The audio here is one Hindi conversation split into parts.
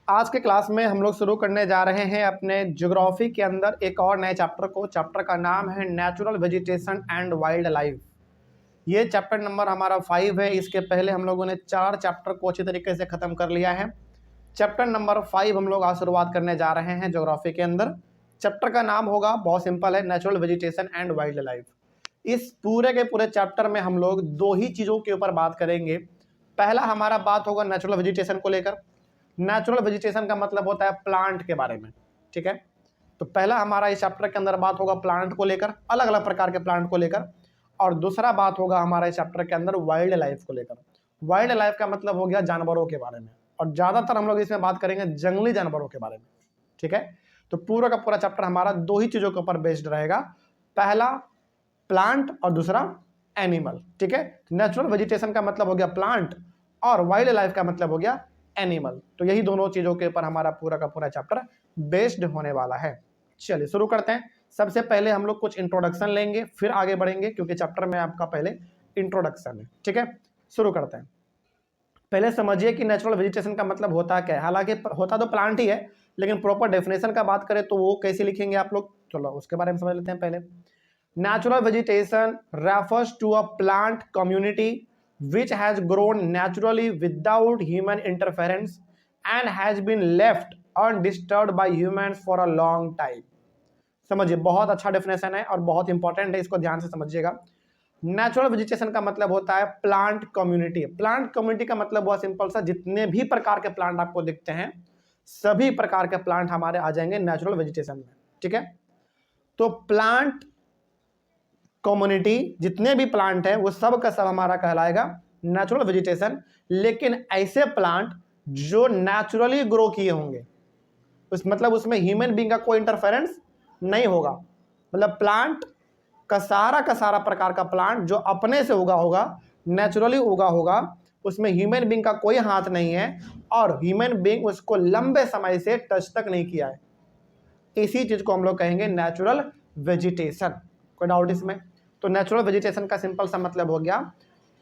आज के क्लास में हम लोग शुरू करने जा रहे हैं अपने ज्योग्राफी के अंदर एक और नए चैप्टर को। चैप्टर का नाम है natural vegetation and wild life. ये चैप्टर नंबर हमारा 5 है। इसके पहले हम लोगों ने 4 चैप्टर को अच्छी तरीके से ख़त्म कर लिया है। चैप्टर नंबर 5 हम लोग आज शुरुआत करने जा रहे हैं ज्योग्राफी के अंदर। चैप्टर का नाम होगा, बहुत सिंपल है, natural vegetation and wild life. इस पूरे के पूरे चैप्टर में हम लोग 2 ही चीज़ों के ऊपर बात करेंगे। पहला हमारा बात होगा नेचुरल वेजिटेशन को लेकर। नेचुरल वेजिटेशन का मतलब होता है प्लांट के बारे में, ठीक है। तो पहला हमारा इस चैप्टर के अंदर बात होगा प्लांट को लेकर, अलग अलग प्रकार के प्लांट को लेकर। और दूसरा बात होगा हमारा इस चैप्टर के अंदर वाइल्ड लाइफ को लेकर। वाइल्ड लाइफ का मतलब हो गया जानवरों के बारे में, और ज़्यादातर हम लोग इसमें बात करेंगे जंगली जानवरों के बारे में, ठीक है। तो पूरा का पूरा चैप्टर हमारा 2 ही चीज़ों के ऊपर बेस्ड रहेगा, पहला प्लांट और दूसरा एनिमल, ठीक है। नेचुरल वेजिटेशन का मतलब हो गया प्लांट और वाइल्ड लाइफ का मतलब हो गया एनिमल। तो यही दोनों चीज़ों के ऊपर हमारा पूरा का पूरा चैप्टर बेस्ड होने वाला है। चलिए शुरू करते हैं। सबसे पहले हम लोग कुछ इंट्रोडक्शन लेंगे, फिर आगे बढ़ेंगे, क्योंकि चैप्टर में आपका पहले इंट्रोडक्शन है, ठीक है। शुरू करते हैं। पहले समझिए कि नेचुरल वेजिटेशन का मतलब होता क्या है। हालांकि होता तो प्लांट ही है, लेकिन प्रॉपर डेफिनेशन का बात करें तो वो कैसे लिखेंगे आप लोग, चलो उसके बारे में समझ लेते हैं पहले। Natural vegetation refers to a plant community which has grown naturally without human interference and has been left undisturbed by humans for a long time। समझिए, बहुत अच्छा डेफिनेशन है और बहुत इंपॉर्टेंट है, इसको ध्यान से समझिएगा। नेचुरल वेजिटेशन का मतलब होता है प्लांट कम्युनिटी। प्लांट कम्युनिटी का मतलब बहुत सिंपल सा, जितने भी प्रकार के प्लांट आपको दिखते हैं सभी प्रकार के प्लांट हमारे आ जाएंगे नेचुरल वेजिटेशन में, ठीक है। तो प्लांट कम्युनिटी, जितने भी प्लांट है वो सब का सब हमारा कहलाएगा नेचुरल वेजिटेशन। लेकिन ऐसे प्लांट जो नेचुरली ग्रो किए होंगे, मतलब उसमें ह्यूमन बीइंग का कोई इंटरफेरेंस नहीं होगा। मतलब प्लांट का सारा प्रकार का प्लांट जो अपने से उगा होगा, नेचुरली उगा होगा, उसमें ह्यूमन बीइंग का कोई हाथ नहीं है और ह्यूमन बीइंग उसको लंबे समय से टच तक नहीं किया है। इसी चीज को हम लोग कहेंगे नेचुरल वेजिटेशन। कोई डाउट इसमें? तो नेचुरल वेजिटेशन का सिंपल सा मतलब हो गया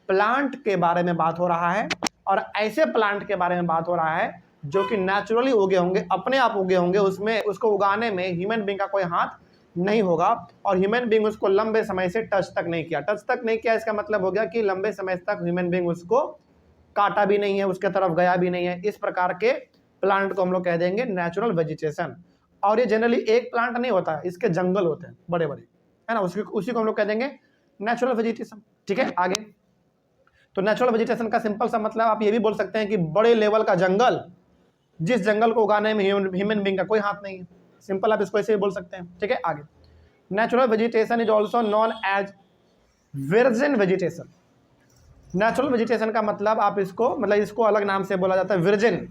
प्लांट के बारे में बात हो रहा है, और ऐसे प्लांट के बारे में बात हो रहा है जो कि नेचुरली उगे होंगे, अपने आप उगे होंगे, उसमें उसको उगाने में ह्यूमन बीइंग का कोई हाथ नहीं होगा और ह्यूमन बीइंग उसको लंबे समय से टच तक नहीं किया। टच तक नहीं किया इसका मतलब हो गया कि लंबे समय तक ह्यूमन बीइंग उसको काटा भी नहीं है, उसके तरफ गया भी नहीं है। इस प्रकार के प्लांट को हम लोग कह देंगे नेचुरल वेजिटेशन। और ये जनरली एक प्लांट नहीं होता है, इसके जंगल होते हैं बड़े बड़े, है ना। उसी को हम लोग कह देंगे नेचुरल वेजिटेशन, ठीक है। आगे, तो नेचुरल वेजिटेशन का सिंपल सा मतलब आप ये भी बोल सकते हैं कि बड़े लेवल का जंगल, जिस जंगल को उगाने में ह्यूमन बीइंग का कोई हाथ नहीं है। सिंपल आप इसको ऐसे ही बोल सकते हैं, ठीक है। आगे, natural vegetation is also known as virgin vegetation. Natural vegetation का मतलब आप इसको अलग नाम से बोला जाता है, विर्जिन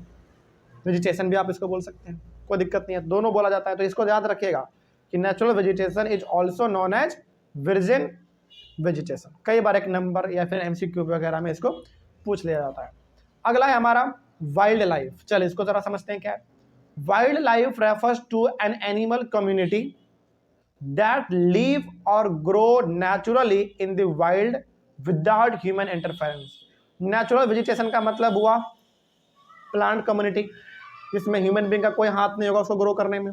वेजिटेशन भी आप इसको बोल सकते हैं, कोई दिक्कत नहीं है, दोनों बोला जाता है। तो इसको याद रखिएगा कि natural vegetation is also known as virgin vegetation. कई बार एक नंबर या फिर एमसीक्यू वगैरह में इसको पूछ लिया जाता है। अगला है हमारा वाइल्ड लाइफ। चलिए इसको जरा समझते हैं क्या है। Wild life refers to an animal community that live और grow naturally in the wild without human interference. Natural vegetation का मतलब हुआ प्लांट कम्युनिटी, जिसमें ह्यूमन बीइंग का कोई हाथ नहीं होगा उसको ग्रो करने में।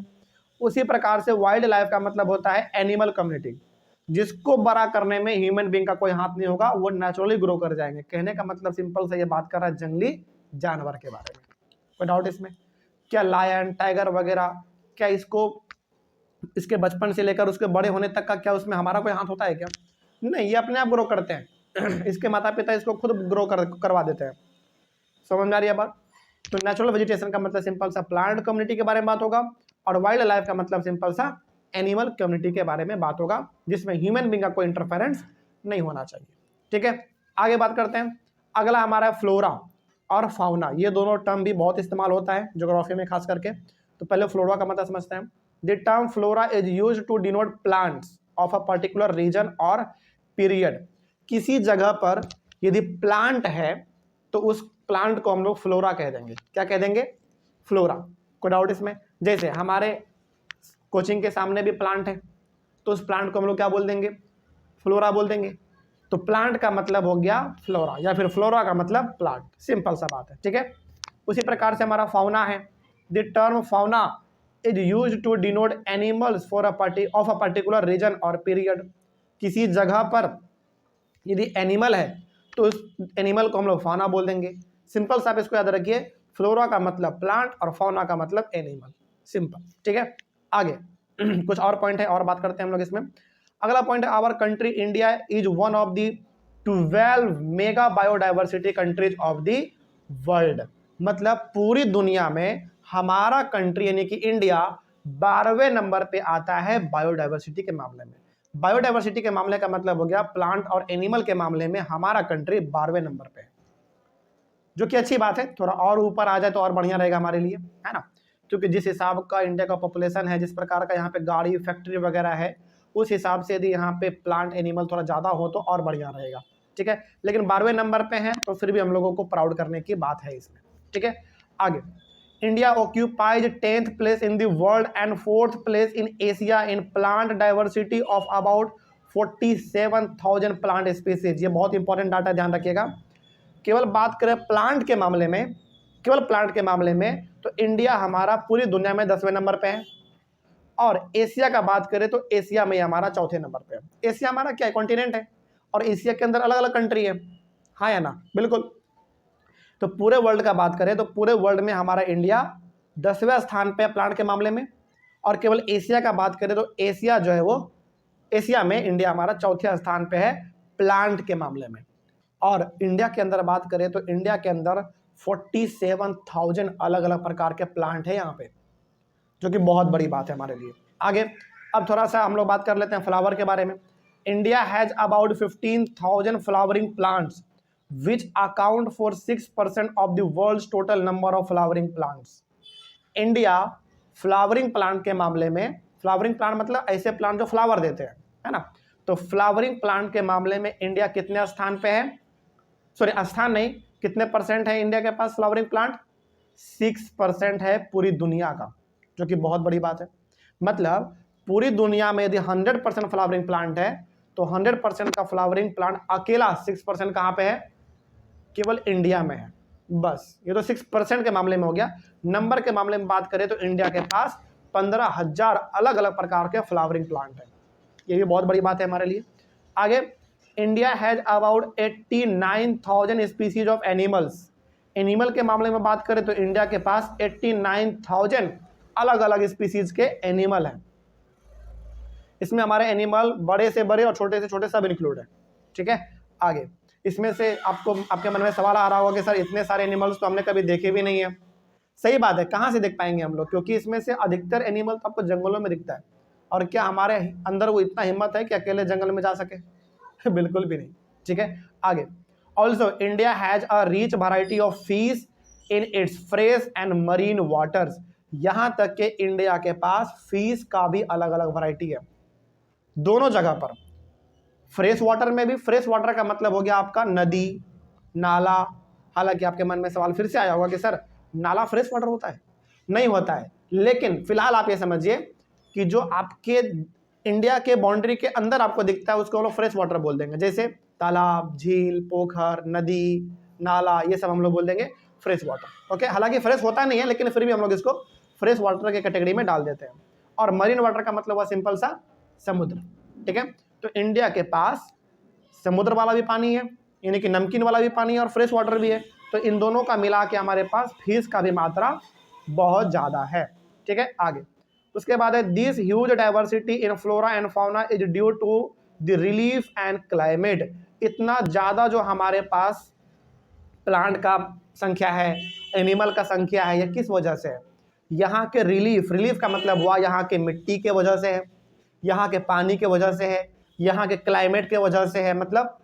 उसी प्रकार से वाइल्ड लाइफ का मतलब होता है एनिमल कम्युनिटी, जिसको बड़ा करने में ह्यूमन बीइंग का कोई हाथ नहीं होगा, वो नेचुरली ग्रो कर जाएंगे। कहने का मतलब सिंपल से ये बात कर रहा है जंगली जानवर के बारे में। कोई डाउट इसमें? क्या लायन, टाइगर वगैरह, क्या इसके बचपन से लेकर उसके बड़े होने तक का क्या उसमें हमारा कोई हाथ होता है क्या? नहीं, ये अपने आप ग्रो करते हैं। इसके माता पिता इसको खुद ग्रो करवा देते हैं। समझ में आ रही है बात? तो नेचुरल वेजिटेशन का मतलब सिंपल सा प्लांट कम्युनिटी के बारे में बात होगा, और वाइल्ड लाइफ का मतलब सिंपल सा एनिमल कम्युनिटी के बारे में बात होगा, जिसमें ह्यूमन बीइंग का कोई इंटरफेरेंस नहीं होना चाहिए, ठीक है। आगे बात करते हैं। अगला हमारा है फ्लोरा और फाउना। ये दोनों टर्म भी बहुत इस्तेमाल होता है ज्योग्राफी में खास करके। तो पहले फ्लोरा का मतलब समझते हैं। The term flora is used to denote plants of a particular region और पीरियड। किसी जगह पर यदि प्लांट है तो उस प्लांट को हम लोग फ्लोरा कह देंगे। क्या कह देंगे? फ्लोरा। कोई डाउट इसमें? जैसे हमारे कोचिंग के सामने भी प्लांट है, तो उस प्लांट को हम लोग क्या बोल देंगे? फ्लोरा बोल देंगे। तो प्लांट का मतलब हो गया फ्लोरा, या फिर फ्लोरा का मतलब प्लांट। सिंपल सा बात है, ठीक है। उसी प्रकार से हमारा फाउना है। The term fauna is used to denote animals for of a particular region और पीरियड। किसी जगह पर यदि एनिमल है तो उस एनिमल को हम लोग फाना बोल देंगे। सिंपल सा आप इसको याद रखिए, फ्लोरा का मतलब प्लांट और फाउना का मतलब एनिमल, सिंपल। ठीक है, आगे कुछ और पॉइंट है और बात करते हैं हम लोग इसमें। अगला पॉइंट है, our country India is one of the 12 mega biodiversity countries of the world. मतलब पूरी दुनिया में हमारा कंट्री यानी कि इंडिया 12वें नंबर पे आता है बायोडाइवर्सिटी के मामले में। बायोडाइवर्सिटी के मामले का मतलब हो गया प्लांट और एनिमल के मामले में हमारा कंट्री 12वें नंबर पे है, जो कि अच्छी बात है। थोड़ा और ऊपर आ जाए तो और बढ़िया रहेगा हमारे लिए, है ना, क्योंकि जिस हिसाब का इंडिया का पॉपुलेशन है, जिस प्रकार का यहाँ पे गाड़ी फैक्ट्री वगैरह है, उस हिसाब से यदि यहाँ पे प्लांट एनिमल थोड़ा ज़्यादा हो तो और बढ़िया रहेगा। ठीक है, लेकिन 12वें नंबर पे है तो फिर भी हम लोगों को प्राउड करने की बात है इसमें। ठीक है, आगे, India occupies 10th place in the world and 4th place in Asia in plant diversity of about 47,000 plant species. ये बहुत इंपॉर्टेंट डाटा, ध्यान रखिएगा। केवल बात करें प्लांट के मामले में, केवल प्लांट के मामले में तो इंडिया हमारा पूरी दुनिया में 10वें नंबर पे है, और एशिया का बात करें तो एशिया में हमारा 4थे नंबर पे है। एशिया हमारा क्या है, कॉन्टिनेंट है, और एशिया के अंदर अलग अलग कंट्री है, हाँ या ना, बिल्कुल। तो पूरे वर्ल्ड का बात करें तो पूरे वर्ल्ड में हमारा इंडिया 10वें स्थान पे है प्लांट के मामले में, और केवल एशिया का बात करें तो एशिया जो है वो, एशिया में इंडिया हमारा 4थे स्थान पे है प्लांट के मामले में। और इंडिया के अंदर बात करें तो इंडिया के अंदर 47,000 अलग अलग प्रकार के प्लांट है यहाँ पे, जो कि बहुत बड़ी बात है हमारे लिए। आगे अब थोड़ा सा हम लोग बात कर लेते हैं फ्लावर के बारे में। India has about 15,000 flowering plants which account for 6% of the world's total number of flowering plants. India flowering plant के मामले में, फ्लावरिंग प्लांट मतलब ऐसे प्लांट जो फ्लावर देते हैं, है ना, तो फ्लावरिंग प्लांट के मामले में इंडिया कितने स्थान पे है, सॉरी स्थान नहीं, कितने परसेंट है इंडिया के पास फ्लावरिंग प्लांट, 6% है पूरी दुनिया का, जो कि बहुत बड़ी बात है। मतलब पूरी दुनिया में यदि 100% फ्लावरिंग प्लांट है तो 100% का फ्लावरिंग प्लांट अकेला 6% कहाँ पे है, केवल इंडिया में है। बस ये तो 6% के मामले में हो गया। नंबर के मामले में बात करें तो इंडिया के पास 15,000 अलग अलग प्रकार के फ्लावरिंग प्लांट है, ये भी बहुत बड़ी बात है हमारे लिए। आगे, India has about 89,000 species of animals. Animal के मामले में बात करें तो इंडिया के पास 89,000 अलग अलग स्पीसीज के एनिमल हैं। इसमें हमारे एनिमल बड़े से बड़े और छोटे से छोटे सब इंक्लूड है। ठीक है, आगे, इसमें से आपको आपके मन में सवाल आ रहा होगा कि सर इतने सारे एनिमल्स तो हमने कभी देखे भी नहीं है। सही बात है, कहाँ से देख पाएंगे हम लोग, क्योंकि इसमें से अधिकतर एनिमल तो आपको जंगलों में दिखता है, और क्या हमारे अंदर वो इतना हिम्मत है कि अकेले जंगल में जा सके बिल्कुल भी नहीं। ठीक है, आगे, also India has a rich variety of fish in its fresh and marine waters. यहां तक कि इंडिया के पास फिश का भी अलग अलग वैरायटी है दोनों जगह पर। फ्रेश वाटर में भी, फ्रेश वाटर का मतलब हो गया आपका नदी, नाला। हालांकि आपके मन में सवाल फिर से आया होगा कि सर नाला फ्रेश वाटर होता है, नहीं होता है, लेकिन फिलहाल आप ये समझिए कि जो आपके इंडिया के बाउंड्री के अंदर आपको दिखता है उसको हम लोग फ्रेश वाटर बोल देंगे। जैसे तालाब, झील, पोखर, नदी, नाला, ये सब हम लोग बोल देंगे फ्रेश वाटर। ओके, हालांकि फ्रेश होता नहीं है, लेकिन फिर भी हम लोग इसको फ्रेश वाटर के कैटेगरी में डाल देते हैं। और मरीन वाटर का मतलब हुआ सिंपल सा समुद्र। ठीक है, तो इंडिया के पास समुद्र वाला भी पानी है, यानी कि नमकीन वाला भी पानी है, और फ्रेश वाटर भी है। तो इन दोनों का मिला के हमारे पास फिश का भी मात्रा बहुत ज़्यादा है। ठीक है, आगे उसके बाद है, this huge diversity in flora and fauna is due to the relief and climate. इतना ज़्यादा जो हमारे पास प्लांट का संख्या है, एनिमल का संख्या है, यह किस वजह से है, यहाँ के रिलीफ, रिलीफ का मतलब हुआ यहाँ के मिट्टी के वजह से है, यहाँ के पानी के वजह से है, यहाँ के क्लाइमेट के वजह से है, मतलब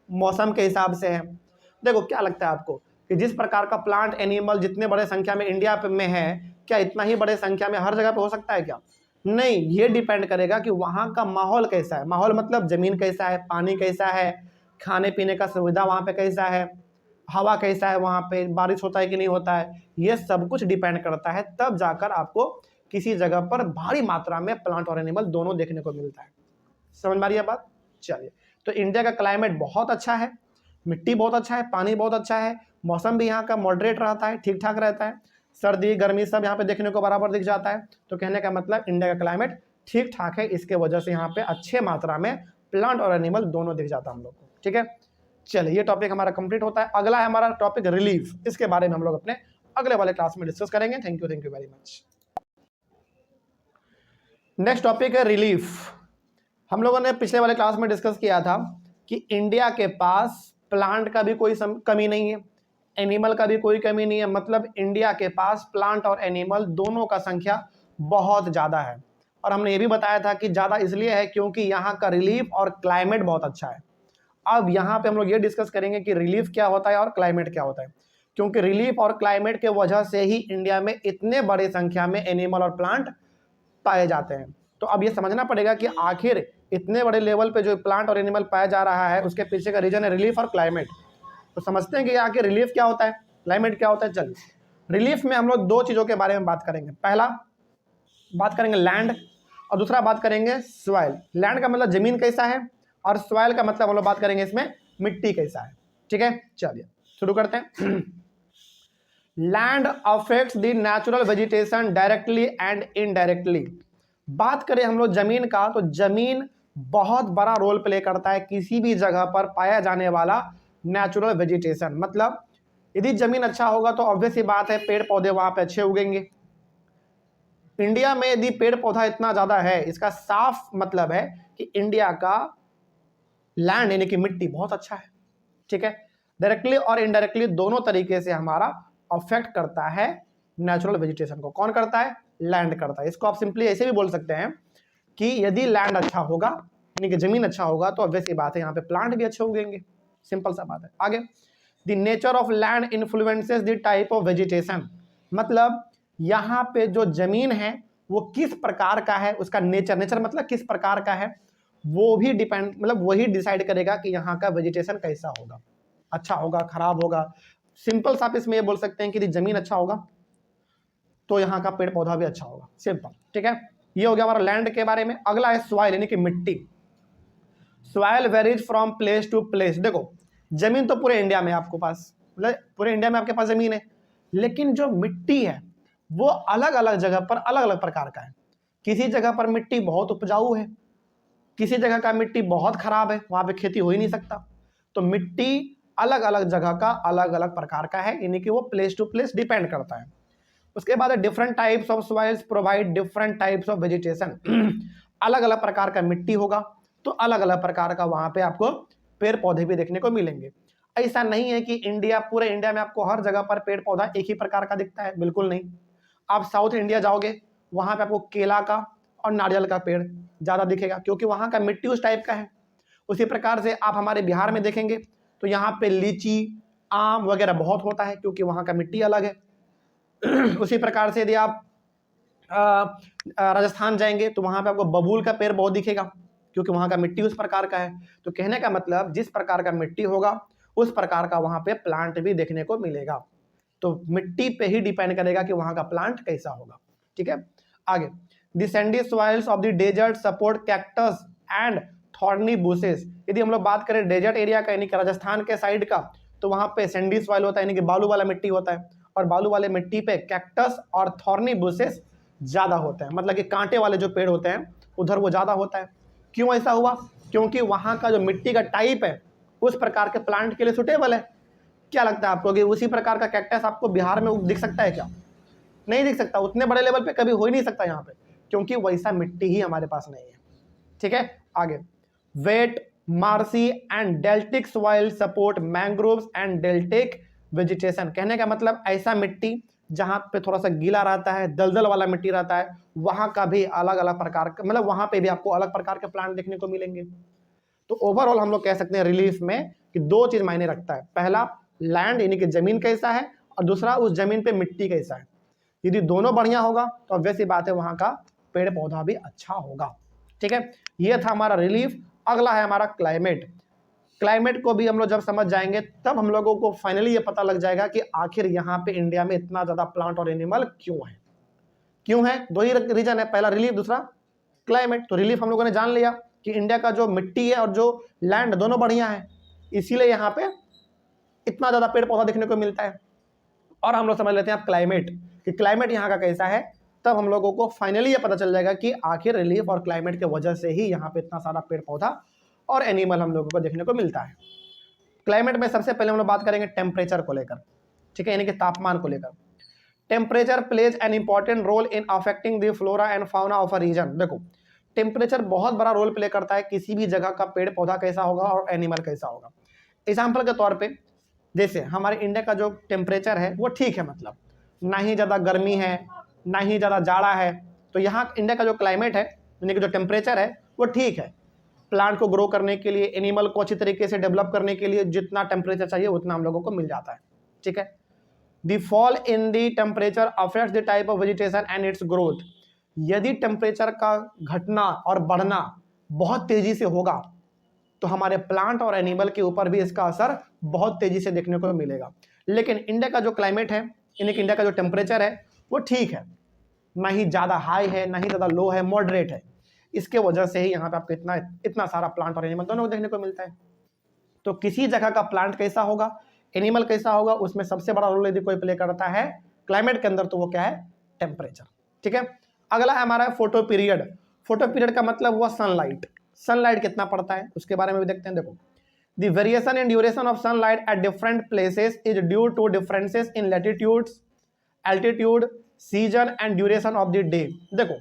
मौसम के हिसाब से है। देखो क्या लगता है आपको कि जिस प्रकार का प्लांट एनिमल जितने बड़े संख्या में इंडिया में है, क्या इतना ही बड़े संख्या में हर जगह पे हो सकता है क्या? नहीं, ये डिपेंड करेगा कि वहाँ का माहौल कैसा है। माहौल मतलब जमीन कैसा है, पानी कैसा है, खाने पीने का सुविधा वहाँ पे कैसा है, हवा कैसा है, वहाँ पे बारिश होता है कि नहीं होता है, ये सब कुछ डिपेंड करता है। तब जाकर आपको किसी जगह पर भारी मात्रा में प्लांट और एनिमल दोनों देखने को मिलता है। समझ में आ रही है बात? चलिए, तो इंडिया का क्लाइमेट बहुत अच्छा है, मिट्टी बहुत अच्छा है, पानी बहुत अच्छा है, मौसम भी यहाँ का मॉडरेट रहता है, ठीक ठाक रहता है। सर्दी गर्मी सब यहाँ पे देखने को बराबर दिख जाता है। तो कहने का मतलब इंडिया का क्लाइमेट ठीक ठाक है, इसके वजह से यहाँ पे अच्छे मात्रा में प्लांट और एनिमल दोनों दिख जाता है हम लोग को। ठीक है, चलिए ये टॉपिक हमारा कंप्लीट होता है। अगला है हमारा टॉपिक रिलीफ, इसके बारे में हम लोग अपने अगले वाले क्लास में डिस्कस करेंगे। Thank you very much. Next topic है रिलीफ। हम लोगों ने पिछले वाले क्लास में डिस्कस किया था कि इंडिया के पास प्लांट का भी कोई कमी नहीं है, एनिमल का भी कोई कमी नहीं है। मतलब इंडिया के पास प्लांट और एनिमल दोनों का संख्या बहुत ज़्यादा है। और हमने ये भी बताया था कि ज़्यादा इसलिए है क्योंकि यहाँ का रिलीफ और क्लाइमेट बहुत अच्छा है। अब यहाँ पे हम लोग ये डिस्कस करेंगे कि रिलीफ क्या होता है और क्लाइमेट क्या होता है, क्योंकि रिलीफ और क्लाइमेट के वजह से ही इंडिया में इतने बड़े संख्या में एनिमल और प्लांट पाए जाते हैं। तो अब ये समझना पड़ेगा कि आखिर इतने बड़े लेवल पे जो प्लांट और एनिमल पाया जा रहा है उसके पीछे का रीजन है रिलीफ और क्लाइमेट। तो समझते हैं कि आखिर रिलीफ क्या होता है, क्लाइमेट क्या होता है। चलिए रिलीफ में हम लोग दो चीज़ों के बारे में बात करेंगे। पहला बात करेंगे लैंड और दूसरा बात करेंगे सॉइल। लैंड का मतलब जमीन कैसा है और सॉइल का मतलब हम लोग बात करेंगे इसमें मिट्टी कैसा है। ठीक है, चलिए शुरू करते हैं। Land affects the natural vegetation directly and indirectly. बात करें हम लोग जमीन का, तो जमीन बहुत बड़ा रोल प्ले करता है किसी भी जगह पर पाया जाने वाला नेचुरल वेजिटेशन। मतलब यदि जमीन अच्छा होगा तो ऑब्वियस ही बात है पेड़ पौधे वहां पे अच्छे उगेंगे। इंडिया में यदि पेड़ पौधा इतना ज्यादा है, इसका साफ मतलब है कि इंडिया का लैंड यानी कि मिट्टी बहुत अच्छा है। ठीक है, डायरेक्टली और इनडायरेक्टली दोनों तरीके से हमारा अफेक्ट करता है नेचुरल वेजिटेशन को। कौन करता है? लैंड करता है। इसको आप सिंपली ऐसे भी बोल सकते हैं कि यदि लैंड अच्छा होगा यानी कि जमीन अच्छा होगा तो ऑब्वियस ही बात है यहाँ पे प्लांट भी अच्छे उगेंगे। सिंपल सा बात है। आगे, the nature of land influences the type of vegetation. मतलब यहाँ पे जो जमीन है वो किस प्रकार का है, उसका नेचर मतलब किस प्रकार का है, वो भी डिपेंड मतलब वही डिसाइड करेगा कि यहाँ का वेजिटेशन कैसा होगा, अच्छा होगा खराब होगा। सिंपल सा आप इसमें ये बोल सकते हैं कि यदि जमीन अच्छा होगा तो यहाँ का पेड़ पौधा भी अच्छा होगा। सिंपल। ठीक है, ये हो गया हमारा लैंड के बारे में। अगला है सॉइल यानी कि मिट्टी। Soil varies from place to place. देखो जमीन तो पूरे इंडिया में आपके पास, मतलब पूरे इंडिया में आपके पास जमीन है, लेकिन जो मिट्टी है वो अलग अलग जगह पर अलग अलग प्रकार का है। किसी जगह पर मिट्टी बहुत उपजाऊ है, किसी जगह का मिट्टी बहुत खराब है, वहां पे खेती हो ही नहीं सकता। तो मिट्टी अलग अलग जगह का अलग अलग प्रकार का है, यानी कि वो प्लेस टू प्लेस डिपेंड करता है। उसके बाद different types of soils provide different types of vegetation. अलग अलग प्रकार का मिट्टी होगा तो अलग अलग प्रकार का वहां पे आपको पेड़ पौधे भी देखने को मिलेंगे। ऐसा नहीं है कि पूरे इंडिया में आपको हर जगह पर पेड़ पौधा एक ही प्रकार का दिखता है, बिल्कुल नहीं। आप साउथ इंडिया जाओगे वहां पे आपको केला का और नारियल का पेड़ ज्यादा दिखेगा क्योंकि वहां का मिट्टी उस टाइप का है। उसी प्रकार से आप हमारे बिहार में देखेंगे तो यहाँ पे लीची आम वगैरह बहुत होता है क्योंकि वहां का मिट्टी अलग है। उसी प्रकार से यदि आप राजस्थान जाएंगे तो वहां पे आपको बबूल का पेड़ बहुत दिखेगा क्योंकि वहां का मिट्टी उस प्रकार का है। तो कहने का मतलब जिस प्रकार का मिट्टी होगा उस प्रकार का वहां पे प्लांट भी देखने को मिलेगा। तो मिट्टी पे ही डिपेंड करेगा कि वहां का प्लांट कैसा होगा। ठीक है, आगे, the sandy soils of the desert support cactus and thorny bushes. यदि हम लोग बात करें डेजर्ट एरिया का यानी कि राजस्थान के साइड का, तो वहां पे सैंडी सॉइल होता है यानी कि बालू वाला मिट्टी होता है, और बालू वाले मिट्टी पे कैक्टस और थॉर्नी बुशेस ज्यादा होते हैं। मतलब कि कांटे वाले जो पेड़ होते हैं उधर वो ज्यादा होता है। क्यों ऐसा हुआ? क्योंकि वहां का जो मिट्टी का टाइप है उस प्रकार के प्लांट के लिए सुटेबल है। क्या लगता है आपको कि उसी प्रकार का कैक्टस आपको बिहार में दिख सकता है क्या? नहीं दिख सकता, उतने बड़े लेवल पे कभी हो ही नहीं सकता यहाँ पे, क्योंकि वैसा मिट्टी ही हमारे पास नहीं है। ठीक है, आगे, wet marshy and deltaic soil support mangroves and deltaic vegetation. कहने का मतलब ऐसा मिट्टी जहां पे थोड़ा सा गीला रहता है, दलदल वाला मिट्टी रहता है, वहां का भी अलग अलग प्रकार का मतलब वहां पे भी आपको अलग प्रकार के प्लांट देखने को मिलेंगे। तो ओवरऑल हम लोग कह सकते हैं रिलीफ में कि दो चीज मायने रखता है। पहला लैंड यानी कि जमीन कैसा है, और दूसरा उस जमीन पे मिट्टी कैसा है। यदि दोनों बढ़िया होगा तो ऑब्वियस सी बात है वहां का पेड़ पौधा भी अच्छा होगा। ठीक है, ये था हमारा रिलीफ। अगला है हमारा क्लाइमेट। क्लाइमेट को भी हम लोग जब समझ जाएंगे तब हम लोगों को फाइनली ये पता लग जाएगा कि आखिर यहाँ पे इंडिया में इतना ज्यादा प्लांट और एनिमल क्यों है। दो ही रीजन है, पहला रिलीफ, दूसरा क्लाइमेट। तो रिलीफ हम लोगों ने जान लिया कि इंडिया का जो मिट्टी है और जो लैंड दोनों बढ़िया है, इसीलिए यहाँ पे इतना ज्यादा पेड़ पौधा देखने को मिलता है। और हम लोग समझ लेते हैं आप क्लाइमेट, कि क्लाइमेट यहाँ का कैसा है, तब हम लोगों को फाइनली ये पता चल जाएगा कि आखिर रिलीफ और क्लाइमेट के वजह से ही यहाँ पे इतना सारा पेड़ पौधा और एनिमल हम लोगों को देखने को मिलता है। क्लाइमेट में सबसे पहले हम लोग बात करेंगे टेम्परेचर को लेकर, ठीक है, यानी कि तापमान को लेकर। Temperature plays an important role in affecting the flora and fauna of a region. देखो टेम्परेचर बहुत बड़ा रोल प्ले करता है किसी भी जगह का पेड़ पौधा कैसा होगा और एनिमल कैसा होगा। एग्जाम्पल के तौर पे जैसे हमारे इंडिया का जो टेम्परेचर है वो ठीक है, मतलब ना ही ज़्यादा गर्मी है ना ही ज़्यादा जाड़ा है, तो यहाँ इंडिया का जो क्लाइमेट है यानी कि जो टेम्परेचर है वो ठीक है। प्लांट को ग्रो करने के लिए, एनिमल को अच्छी तरीके से डेवलप करने के लिए जितना टेम्परेचर चाहिए उतना हम लोगों को मिल जाता है, ठीक है। The fall in the temperature affects the type of vegetation and it's growth. यदि टेम्परेचर का घटना और बढ़ना बहुत तेजी से होगा तो हमारे प्लांट और एनिमल के ऊपर भी इसका असर बहुत तेजी से देखने को मिलेगा। लेकिन इंडिया का जो क्लाइमेट है यानी कि इंडिया का जो टेम्परेचर है वो ठीक है, ना ही ज़्यादा हाई है ना ही ज़्यादा लो है, मॉडरेट है। इसके वजह से ही यहाँ पे आपको इतना सारा प्लांट और एनिमल दोनों देखने को मिलता है। तो किसी जगह का प्लांट कैसा होगा, एनिमल कैसा होगा, उसमें सबसे बड़ा रोल यदि कोई प्ले करता है क्लाइमेट के अंदर तो वो क्या है, टेम्परेचर, ठीक है। अगला है हमारा फोटो पीरियड। फोटो पीरियड का मतलब हुआ सनलाइट। सनलाइट कितना पड़ता है उसके बारे में भी देखते हैं। देखो the variation in duration of sunlight at different places is due to differences in latitudes, altitude, season and duration of the day. देखो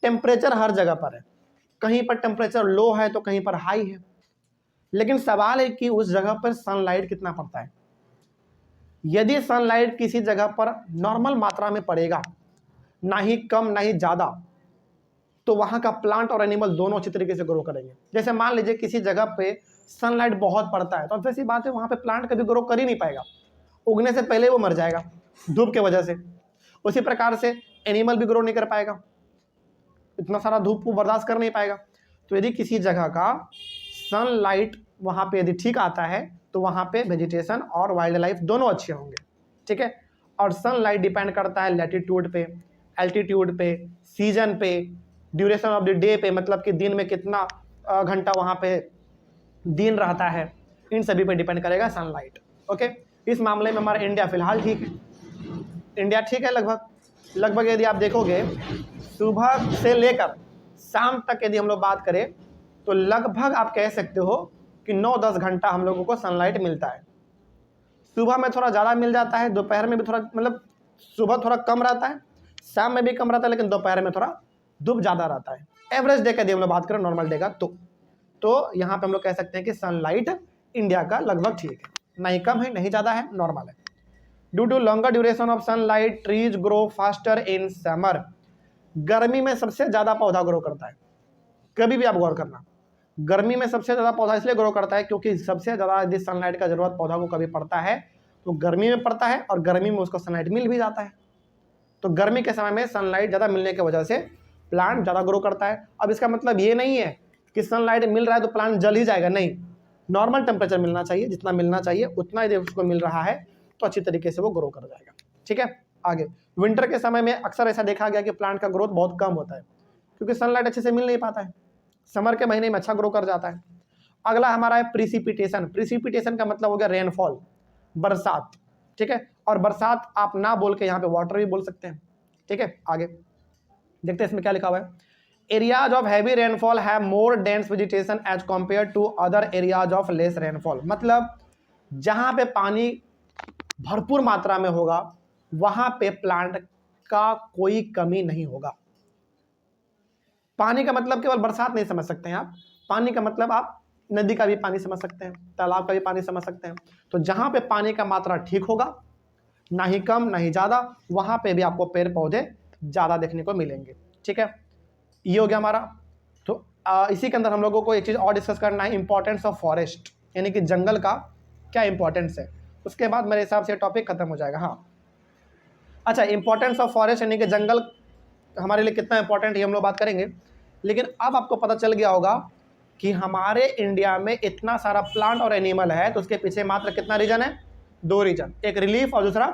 टेम्परेचर हर जगह पर है, कहीं पर टेम्परेचर लो है तो कहीं पर हाई है, लेकिन सवाल है कि उस जगह पर सनलाइट कितना पड़ता है। यदि सनलाइट किसी जगह पर नॉर्मल मात्रा में पड़ेगा, ना ही कम ना ही ज्यादा, तो वहां का प्लांट और एनिमल दोनों अच्छी तरीके से ग्रो करेंगे। जैसे मान लीजिए किसी जगह पे सनलाइट बहुत पड़ता है तो अब ऐसी बात है वहां पे प्लांट कभी ग्रो कर ही नहीं पाएगा, उगने से पहले वो मर जाएगा धूप के वजह से। उसी प्रकार से एनिमल भी ग्रो नहीं कर पाएगा, इतना सारा धूप वो बर्दाश्त कर नहीं पाएगा। तो यदि किसी जगह का सनलाइट वहां पे यदि ठीक आता है तो वहां पे वेजिटेशन और वाइल्ड लाइफ दोनों अच्छे होंगे, ठीक है। और सनलाइट डिपेंड करता है लैटिट्यूड पे, एल्टीट्यूड पे, सीजन पे, ड्यूरेशन ऑफ द डे पे, मतलब कि दिन में कितना घंटा वहां पे दिन रहता है, इन सभी पे डिपेंड करेगा सनलाइट, ओके। इस मामले में हमारा इंडिया फिलहाल ठीक है, इंडिया ठीक है लगभग यदि आप देखोगे सुबह से लेकर शाम तक यदि हम लोग बात करें तो लगभग आप कह सकते हो कि 9-10 घंटा हम लोगों को सनलाइट मिलता है। सुबह में थोड़ा ज़्यादा मिल जाता है, दोपहर में भी थोड़ा, मतलब सुबह थोड़ा कम रहता है, शाम में भी कम रहता है, लेकिन दोपहर में थोड़ा धूप ज़्यादा रहता है। एवरेज डे का यदि हम लोग बात करें नॉर्मल डे का तो यहाँ पे हम लोग कह सकते हैं कि सनलाइट इंडिया का लगभग ठीक है, ना ही कम है ना ही ज़्यादा है, नॉर्मल है। Due to longer duration of sunlight trees grow faster in summer. गर्मी में सबसे ज़्यादा पौधा ग्रो करता है, कभी भी आप गौर करना, गर्मी में सबसे ज़्यादा पौधा इसलिए ग्रो करता है क्योंकि सबसे ज़्यादा यदि सनलाइट का जरूरत पौधा को कभी पड़ता है तो गर्मी में पड़ता है, और गर्मी में उसको सनलाइट मिल भी जाता है। तो गर्मी के समय में सनलाइट ज़्यादा मिलने की वजह से प्लांट ज़्यादा ग्रो करता है। अब इसका मतलब ये नहीं है कि सनलाइट मिल रहा है तो प्लांट जल ही जाएगा, नहीं, नॉर्मल टेम्परेचर मिलना चाहिए, जितना मिलना चाहिए उतना यदि उसको मिल रहा है तो अच्छी तरीके से वो ग्रो कर जाएगा, ठीक है। आगे विंटर के समय में अक्सर ऐसा देखा गया कि प्लांट का ग्रोथ बहुत कम होता है क्योंकि सनलाइट अच्छे से मिल नहीं पाता है। समर के महीने में अच्छा ग्रो कर जाता है। अगला हमारा है प्रिसिपिटेशन। प्रिसिपिटेशन का मतलब हो गया रेनफॉल, बरसात, ठीक है। और बरसात आप ना बोल के यहाँ पे वाटर भी बोल सकते हैं, ठीक है। आगे देखते हैं इसमें क्या लिखा हुआ है। Areas of heavy rainfall have more dense vegetation as compare to other areas of less rainfall. मतलब जहाँ पे पानी भरपूर मात्रा में होगा वहां पे प्लांट का कोई कमी नहीं होगा। पानी का मतलब केवल बरसात नहीं समझ सकते हैं आप, पानी का मतलब आप नदी का भी पानी समझ सकते हैं, तालाब का भी पानी समझ सकते हैं। तो जहां पे पानी का मात्रा ठीक होगा, ना ही कम ना ही ज्यादा, वहां पे भी आपको पेड़ पौधे ज्यादा देखने को मिलेंगे, ठीक है। ये हो गया हमारा। तो इसी के अंदर हम लोगों को एक चीज और डिस्कस करना है, इंपॉर्टेंस ऑफ फॉरेस्ट, यानी कि जंगल का क्या इंपॉर्टेंस है। उसके बाद मेरे हिसाब से टॉपिक खत्म हो जाएगा। हाँ अच्छा, इंपॉर्टेंस ऑफ फॉरेस्ट यानी कि जंगल हमारे लिए कितना इंपॉर्टेंट है हम लोग बात करेंगे। लेकिन अब आपको पता चल गया होगा कि हमारे इंडिया में इतना सारा प्लांट और एनिमल है तो उसके पीछे मात्र कितना रीजन है, 2 रीजन, एक रिलीफ और दूसरा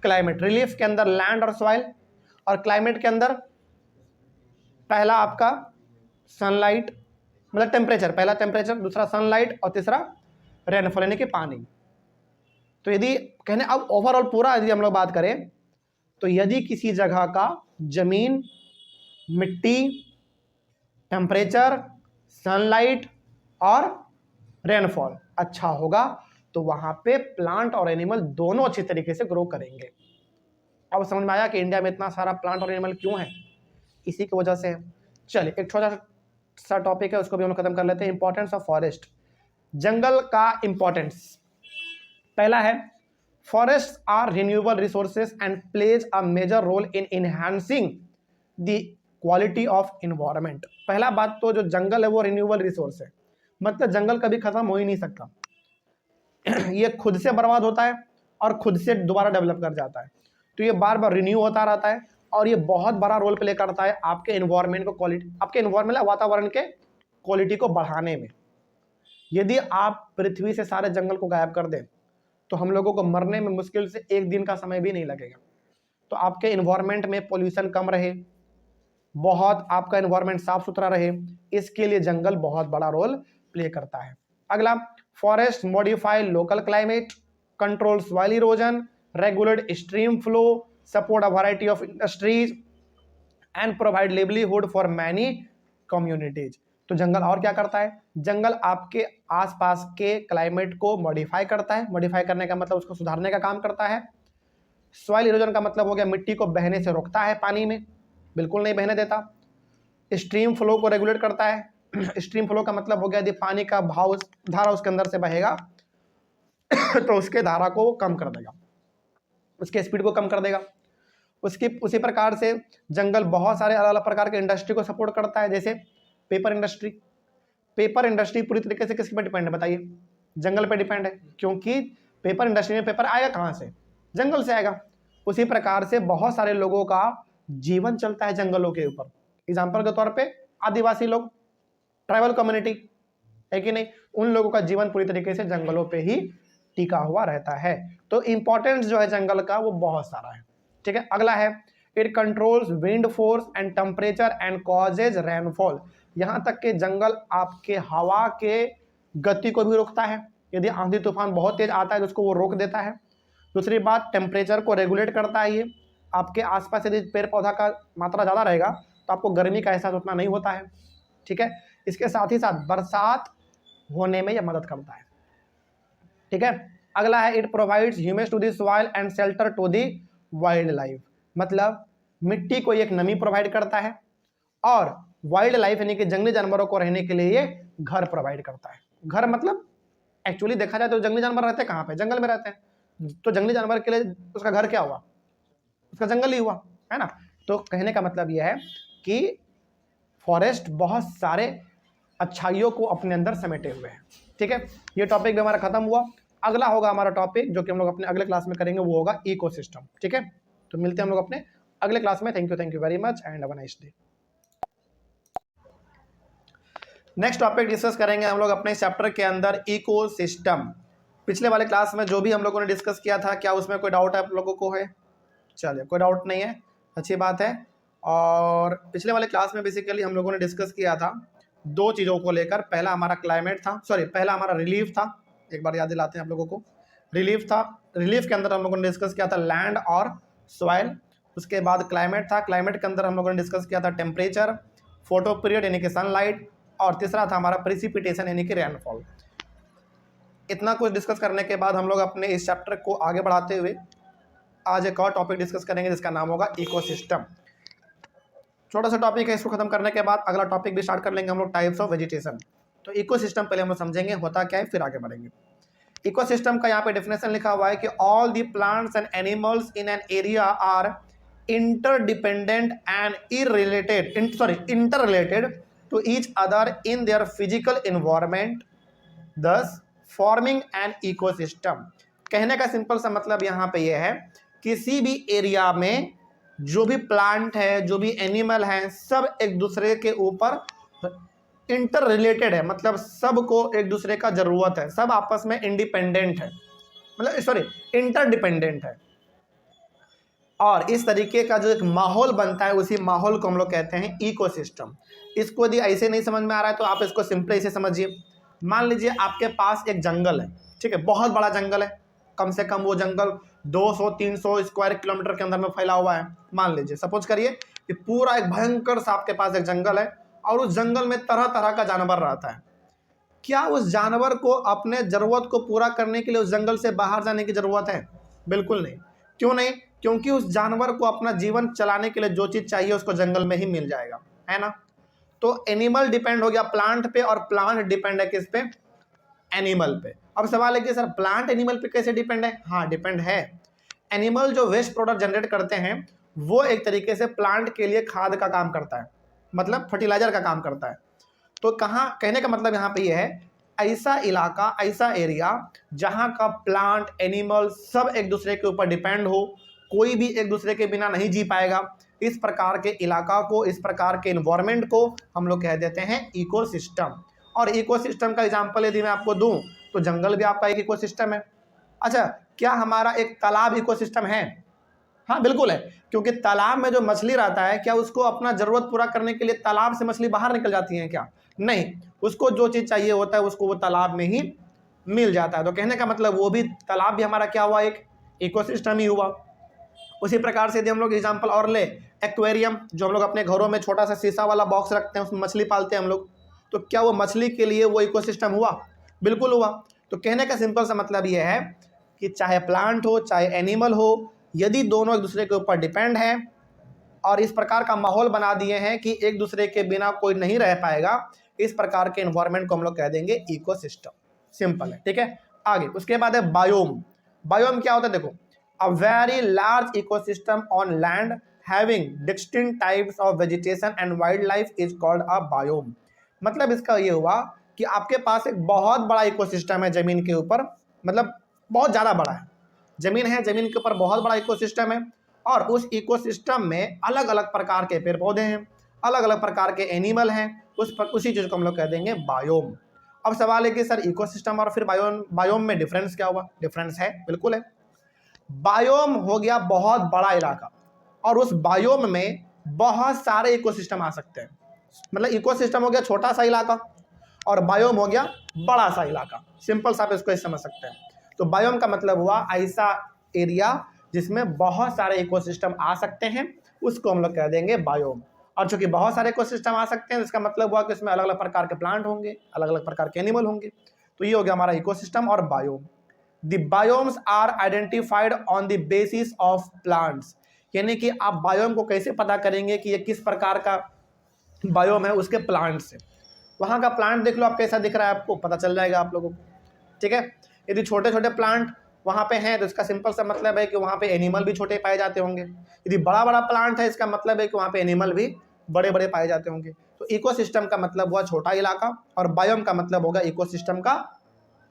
क्लाइमेट। रिलीफ के अंदर लैंड और सॉइल, और क्लाइमेट के अंदर पहला आपका सनलाइट, मतलब टेम्परेचर, पहला टेम्परेचर, दूसरा सनलाइट और तीसरा रेनफॉल यानी कि पानी। तो यदि कहने अब ओवरऑल पूरा यदि हम लोग बात करें तो यदि किसी जगह का जमीन, मिट्टी, टेम्परेचर, सनलाइट और रेनफॉल अच्छा होगा तो वहां पे प्लांट और एनिमल दोनों अच्छी तरीके से ग्रो करेंगे। अब समझ में आया कि इंडिया में इतना सारा प्लांट और एनिमल क्यों है, इसी की वजह से है। चलिए एक छोटा सा टॉपिक है उसको भी हम खत्म कर लेते हैं। इंपॉर्टेंस ऑफ फॉरेस्ट, जंगल का इंपॉर्टेंस। पहला है forest are renewable resources and plays a major role in enhancing the quality of environment. पहला बात तो जो जंगल है वो रिन्यूएबल रिसोर्स है, मतलब जंगल कभी खत्म हो ही नहीं सकता। ये खुद से बर्बाद होता है और खुद से दोबारा डेवलप कर जाता है, तो ये बार बार रिन्यू होता रहता है और ये बहुत बड़ा रोल प्ले करता है आपके एनवायरनमेंट को क्वालिटी, आपके एनवायरनमेंट वातावरण के क्वालिटी को बढ़ाने में। यदि आप पृथ्वी से सारे जंगल को गायब कर दें तो हम लोगों को मरने में मुश्किल से एक दिन का समय भी नहीं लगेगा। तो आपके एनवायरनमेंट में पोल्यूशन कम रहे, बहुत आपका एनवायरनमेंट साफ सुथरा रहे, इसके लिए जंगल बहुत बड़ा रोल प्ले करता है। अगला, forest modify local climate, control soil erosion, regulate stream flow, support a variety of industries and provide livelihood for many communities. तो जंगल और क्या करता है, जंगल आपके आसपास के क्लाइमेट को मॉडिफाई करता है। मॉडिफाई करने का मतलब उसको सुधारने का काम करता है। सॉइल इरोजन का मतलब हो गया मिट्टी को बहने से रोकता है, पानी में बिल्कुल नहीं बहने देता। स्ट्रीम फ्लो को रेगुलेट करता है। स्ट्रीम फ्लो का मतलब हो गया यदि पानी का भाव धारा उसके अंदर से बहेगा तो उसके धारा को कम कर देगा, उसके स्पीड को कम कर देगा। उसी प्रकार से जंगल बहुत सारे अलग अलग प्रकार के इंडस्ट्री को सपोर्ट करता है, जैसे पेपर इंडस्ट्री। पेपर इंडस्ट्री पूरी तरीके से किसके पे डिपेंड है बताइए, जंगल पे डिपेंड है, क्योंकि पेपर इंडस्ट्री में पेपर आएगा कहाँ से, जंगल से आएगा। उसी प्रकार से बहुत सारे लोगों का जीवन चलता है जंगलों के ऊपर। एग्जाम्पल के तौर पे आदिवासी लोग, ट्राइबल कम्युनिटी है कि नहीं, उन लोगों का जीवन पूरी तरीके से जंगलों पे ही टिका हुआ रहता है। तो इंपॉर्टेंस जो है जंगल का वो बहुत सारा है, ठीक है। अगला है it controls wind force and temperature and causes rainfall. यहां तक कि जंगल आपके हवा के गति को भी रोकता है, यदि आंधी तूफान बहुत तेज आता है तो उसको वो रोक देता है। दूसरी बात, टेम्परेचर को रेगुलेट करता है। ये आपके आसपास यदि पेड़ पौधा का मात्रा ज़्यादा रहेगा तो आपको गर्मी का एहसास उतना नहीं होता है, ठीक है। इसके साथ ही साथ बरसात होने में यह मदद करता है, ठीक है। अगला है it provides humus to the soil and shelter to the wildlife. मतलब मिट्टी को एक नमी प्रोवाइड करता है और वाइल्ड लाइफ यानी कि जंगली जानवरों को रहने के लिए ये घर प्रोवाइड करता है। घर मतलब एक्चुअली देखा जाए तो जंगली जानवर रहते हैं कहाँ पे, जंगल में रहते हैं। तो जंगली जानवर के लिए उसका घर क्या हुआ, उसका जंगल ही हुआ, है ना। तो कहने का मतलब यह है कि फॉरेस्ट बहुत सारे अच्छाइयों को अपने अंदर समेटे हुए हैं, ठीक है। ये टॉपिक भी हमारा खत्म हुआ। अगला होगा हमारा टॉपिक जो कि हम लोग अपने अगले क्लास में करेंगे, वो होगा इकोसिस्टम, ठीक है। तो मिलते हैं हम लोग अपने अगले क्लास में। Thank you very much and have a nice day. Next topic discuss करेंगे हम लोग अपने चैप्टर के अंदर इकोसिस्टम। पिछले वाले क्लास में जो भी हम लोगों ने डिस्कस किया था, क्या उसमें कोई डाउट आप लोगों को है? चलिए कोई डाउट नहीं है, अच्छी बात है। और पिछले वाले क्लास में बेसिकली हम लोगों ने डिस्कस किया था दो चीज़ों को लेकर। पहला हमारा क्लाइमेट था, पहला हमारा रिलीफ था। एक बार याद दिलाते हैं आप लोगों को, रिलीफ था। रिलीफ के अंदर हम लोगों ने डिस्कस किया था लैंड और सॉइल। उसके बाद क्लाइमेट था, क्लाइमेट के अंदर हम लोगों ने डिस्कस किया था टेम्परेचर, फोटो पीरियड यानी कि सनलाइट, और तीसरा था हमारा प्रेसिपिटेशन यानी कि रेनफॉल। इतना कुछ डिस्कस करने के बाद हम लोग अपने इस चैप्टर को आगे बढ़ाते हुए आज एक और टॉपिक डिस्कस करेंगे जिसका नाम होगा इकोसिस्टम। छोटा सा टॉपिक है, इसको खत्म करने के बाद अगला टॉपिक भी स्टार्ट कर लेंगे हम लोग, टाइप्स ऑफ वेजिटेशन। तो इकोसिस्टम पहले हम लोग समझेंगे होता क्या है, फिर आगे बढ़ेंगे। इकोसिस्टम का यहाँ पे डेफिनेशन लिखा हुआ है कि all the plants and animals in an area are interdependent and interrelated to each other in their physical environment, thus forming an ecosystem। कहने का सिंपल सा मतलब यहाँ पे ये है, किसी भी एरिया में जो भी प्लांट है, जो भी एनिमल है, सब एक दूसरे के ऊपर इंटर रिलेटेड है, मतलब सबको एक दूसरे का जरूरत है, सब आपस में इंडिपेंडेंट है, मतलब इंटरडिपेंडेंट है। और इस तरीके का जो एक माहौल बनता है उसी माहौल को हम लोग कहते हैं इकोसिस्टम। इसको यदि ऐसे नहीं समझ में आ रहा है तो आप इसको सिंपल ऐसे समझिए। मान लीजिए आपके पास एक जंगल है, ठीक है, बहुत बड़ा जंगल है, कम से कम वो जंगल 200-300 स्क्वायर किलोमीटर के अंदर में फैला हुआ है। मान लीजिए, सपोज करिए कि पूरा एक भयंकर सा आपके पास एक जंगल है और उस जंगल में तरह तरह का जानवर रहता है। क्या उस जानवर को अपने जरूरत को पूरा करने के लिए उस जंगल से बाहर जाने की जरूरत है? बिल्कुल नहीं। क्यों नहीं? क्योंकि उस जानवर को अपना जीवन चलाने के लिए जो चीज चाहिए उसको जंगल में ही मिल जाएगा, है ना। तो एनिमल डिपेंड हो गया प्लांट पे और प्लांट डिपेंड है किस पे? एनिमल पे। अब सवाल है कि सर प्लांट एनिमल पे कैसे डिपेंड है? हाँ, डिपेंड है। एनिमल जो वेस्ट प्रोडक्ट जनरेट करते हैं वो एक तरीके से प्लांट के लिए खाद का काम करता है, मतलब फर्टिलाइजर का काम करता है। तो कहाँ, कहने का मतलब यहाँ पे ये है, ऐसा इलाका, ऐसा एरिया जहाँ का प्लांट एनिमल सब एक दूसरे के ऊपर डिपेंड हो, कोई भी एक दूसरे के बिना नहीं जी पाएगा, इस प्रकार के इलाका को, इस प्रकार के इन्वायरमेंट को हम लोग कह देते हैं इकोसिस्टम। और इकोसिस्टम का एग्जांपल यदि मैं आपको दूं तो जंगल भी आपका एक इकोसिस्टम है। अच्छा, क्या हमारा एक तालाब इकोसिस्टम है? हाँ बिल्कुल है, क्योंकि तालाब में जो मछली रहता है, क्या उसको अपना जरूरत पूरा करने के लिए तालाब से मछली बाहर निकल जाती है क्या? नहीं, उसको जो चीज चाहिए होता है उसको वो तालाब में ही मिल जाता है। तो कहने का मतलब वो भी, तालाब भी हमारा क्या हुआ? एक इकोसिस्टम ही हुआ। उसी प्रकार से यदि हम लोग एग्जाम्पल और ले, एक्वेरियम, जो हम लोग अपने घरों में छोटा सा शीशा वाला बॉक्स रखते हैं, उसमें मछली पालते हैं हम लोग, तो क्या वो मछली के लिए वो इकोसिस्टम हुआ? बिल्कुल हुआ। तो कहने का सिंपल सा मतलब ये है कि चाहे प्लांट हो चाहे एनिमल हो, यदि दोनों एक दूसरे के ऊपर डिपेंड है और इस प्रकार का माहौल बना दिए हैं कि एक दूसरे के बिना कोई नहीं रह पाएगा, इस प्रकार के एनवायरनमेंट को हम लोग कह देंगे इकोसिस्टम। सिंपल है, ठीक है। आगे उसके बाद है बायोम। बायोम क्या होता है? देखो, a very large ecosystem on land having distinct types of vegetation and wild life is called a biome. मतलब इसका ये हुआ कि आपके पास एक बहुत बड़ा इकोसिस्टम है जमीन के ऊपर, मतलब बहुत ज़्यादा बड़ा है, जमीन है, जमीन के ऊपर बहुत बड़ा इकोसिस्टम है और उस इकोसिस्टम में अलग अलग प्रकार के पेड़ पौधे हैं, अलग अलग प्रकार के एनिमल हैं, उसी चीज़ को हम लोग कह देंगे बायोम। अब सवाल है कि सर इकोसिस्टम और फिर बायोम में डिफरेंस क्या हुआ? डिफरेंस है, बिल्कुल है। बायोम हो गया बहुत बड़ा इलाका और उस बायोम में बहुत सारे इकोसिस्टम आ सकते हैं। मतलब इकोसिस्टम हो गया छोटा सा इलाका और बायोम हो गया बड़ा सा इलाका। सिंपल सा आप इसको समझ सकते हैं। तो बायोम का मतलब हुआ ऐसा एरिया जिसमें बहुत सारे इकोसिस्टम आ सकते हैं, उसको हम लोग कह देंगे बायोम। और चूंकि बहुत सारे इकोसिस्टम आ सकते हैं, इसका मतलब हुआ कि इसमें अलग अलग प्रकार के प्लांट होंगे, अलग अलग प्रकार के एनिमल होंगे। तो ये हो गया हमारा इकोसिस्टम और biome. The biomes are identified on the basis of plants, यानी कि आप बायोम को कैसे पता करेंगे कि ये किस प्रकार का बायोम है? उसके प्लांट से। वहाँ का प्लांट देख लो आप कैसा दिख रहा है, आपको पता चल जाएगा आप लोगों को, ठीक है। यदि छोटे छोटे प्लांट वहाँ पे हैं तो इसका सिंपल सा मतलब है कि वहाँ पे एनिमल भी छोटे पाए जाते होंगे। यदि बड़ा बड़ा प्लांट है, इसका मतलब है कि वहाँ पे एनिमल भी बड़े बड़े पाए जाते होंगे। तो इकोसिस्टम का मतलब हुआ छोटा इलाका और बायोम का मतलब होगा इकोसिस्टम का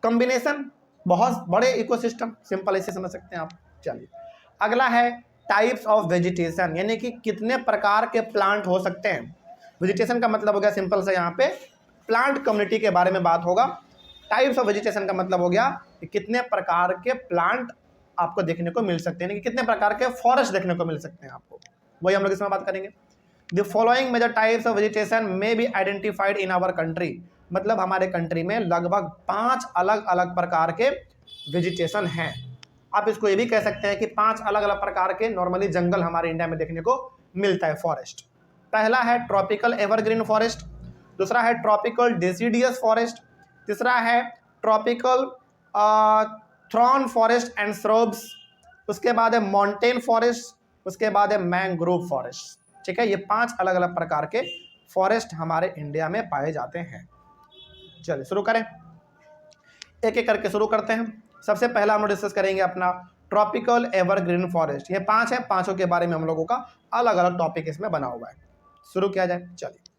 कॉम्बिनेशन, बहुत बड़े इकोसिस्टम। सिंपल ऐसे समझ सकते हैं आप। चलिए अगला है टाइप्स ऑफ वेजिटेशन, यानी कि कितने प्रकार के प्लांट हो सकते हैं। वेजिटेशन का मतलब हो गया सिंपल सा, यहाँ पे प्लांट कम्युनिटी के बारे में बात होगा। टाइप्स ऑफ वेजिटेशन का मतलब हो गया कि कितने प्रकार के प्लांट आपको देखने को मिल सकते हैं, कि कितने प्रकार के फॉरेस्ट देखने को मिल सकते हैं आपको, वही हम लोग इसमें बात करेंगे। The following major types of vegetation may be identified in our country, मतलब हमारे कंट्री में लगभग 5 अलग अलग प्रकार के वेजिटेशन हैं। आप इसको ये भी कह सकते हैं कि 5 अलग अलग प्रकार के नॉर्मली जंगल हमारे इंडिया में देखने को मिलता है, फॉरेस्ट। पहला है ट्रॉपिकल एवरग्रीन फॉरेस्ट, दूसरा है ट्रॉपिकल डेसिडियस फॉरेस्ट, तीसरा है tropical thrown forest and shrubs, उसके बाद है माउंटेन फॉरेस्ट, उसके बाद है मैंग्रोव फॉरेस्ट। ठीक है, ये 5 अलग अलग प्रकार के फॉरेस्ट हमारे इंडिया में पाए जाते हैं। चलिए शुरू करें, एक एक करके शुरू करते हैं। सबसे पहला हम लोग डिस्कस करेंगे अपना ट्रॉपिकल एवरग्रीन फॉरेस्ट। ये 5 है, पांचों के बारे में हम लोगों का अलग अलग टॉपिक इसमें बना हुआ है। शुरू किया जाए। चलिए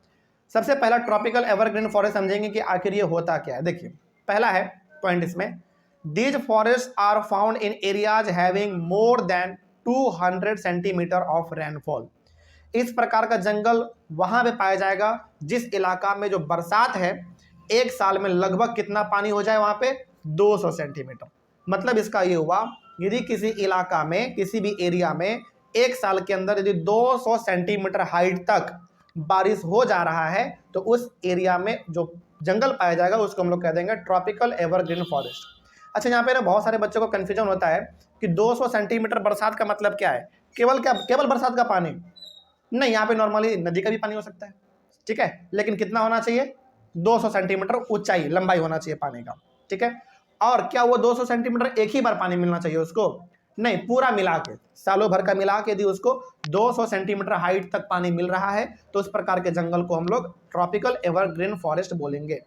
सबसे पहला ट्रॉपिकल एवरग्रीन फॉरेस्ट समझेंगे कि आखिर ये होता क्या है। देखिए पहला है पॉइंट इसमें, these forest are found in areas having more than 200 centimeter of rainfall. इस प्रकार का जंगल वहां पे पाया जाएगा जिस इलाका में जो बरसात है एक साल में लगभग कितना पानी हो जाए वहां पे 200 सेंटीमीटर। मतलब इसका ये हुआ, यदि किसी इलाका में, किसी भी एरिया में एक साल के अंदर यदि 200 सेंटीमीटर हाइट तक बारिश हो जा रहा है तो उस एरिया में जो जंगल पाया जाएगा उसको हम लोग कह देंगे ट्रॉपिकल एवरग्रीन फॉरेस्ट। अच्छा, यहाँ पे ना बहुत सारे बच्चों को कन्फ्यूजन होता है कि 200 सेंटीमीटर बरसात का मतलब क्या है, केवल बरसात का पानी? नहीं, यहाँ पे नॉर्मली नदी का भी पानी हो सकता है, ठीक है, लेकिन कितना होना चाहिए, 200 सेंटीमीटर ऊंचाई लंबाई होना चाहिए पानी का, ठीक है। और क्या वो 200 सेंटीमीटर एक ही बार पानी मिलना चाहिए उसको? नहीं, पूरा मिला के, सालों भर का मिला के यदि उसको 200 सेंटीमीटर हाइट तक पानी मिल रहा है तो उस प्रकार के जंगल को हम लोग ट्रॉपिकल एवरग्रीन फॉरेस्ट बोलेंगे।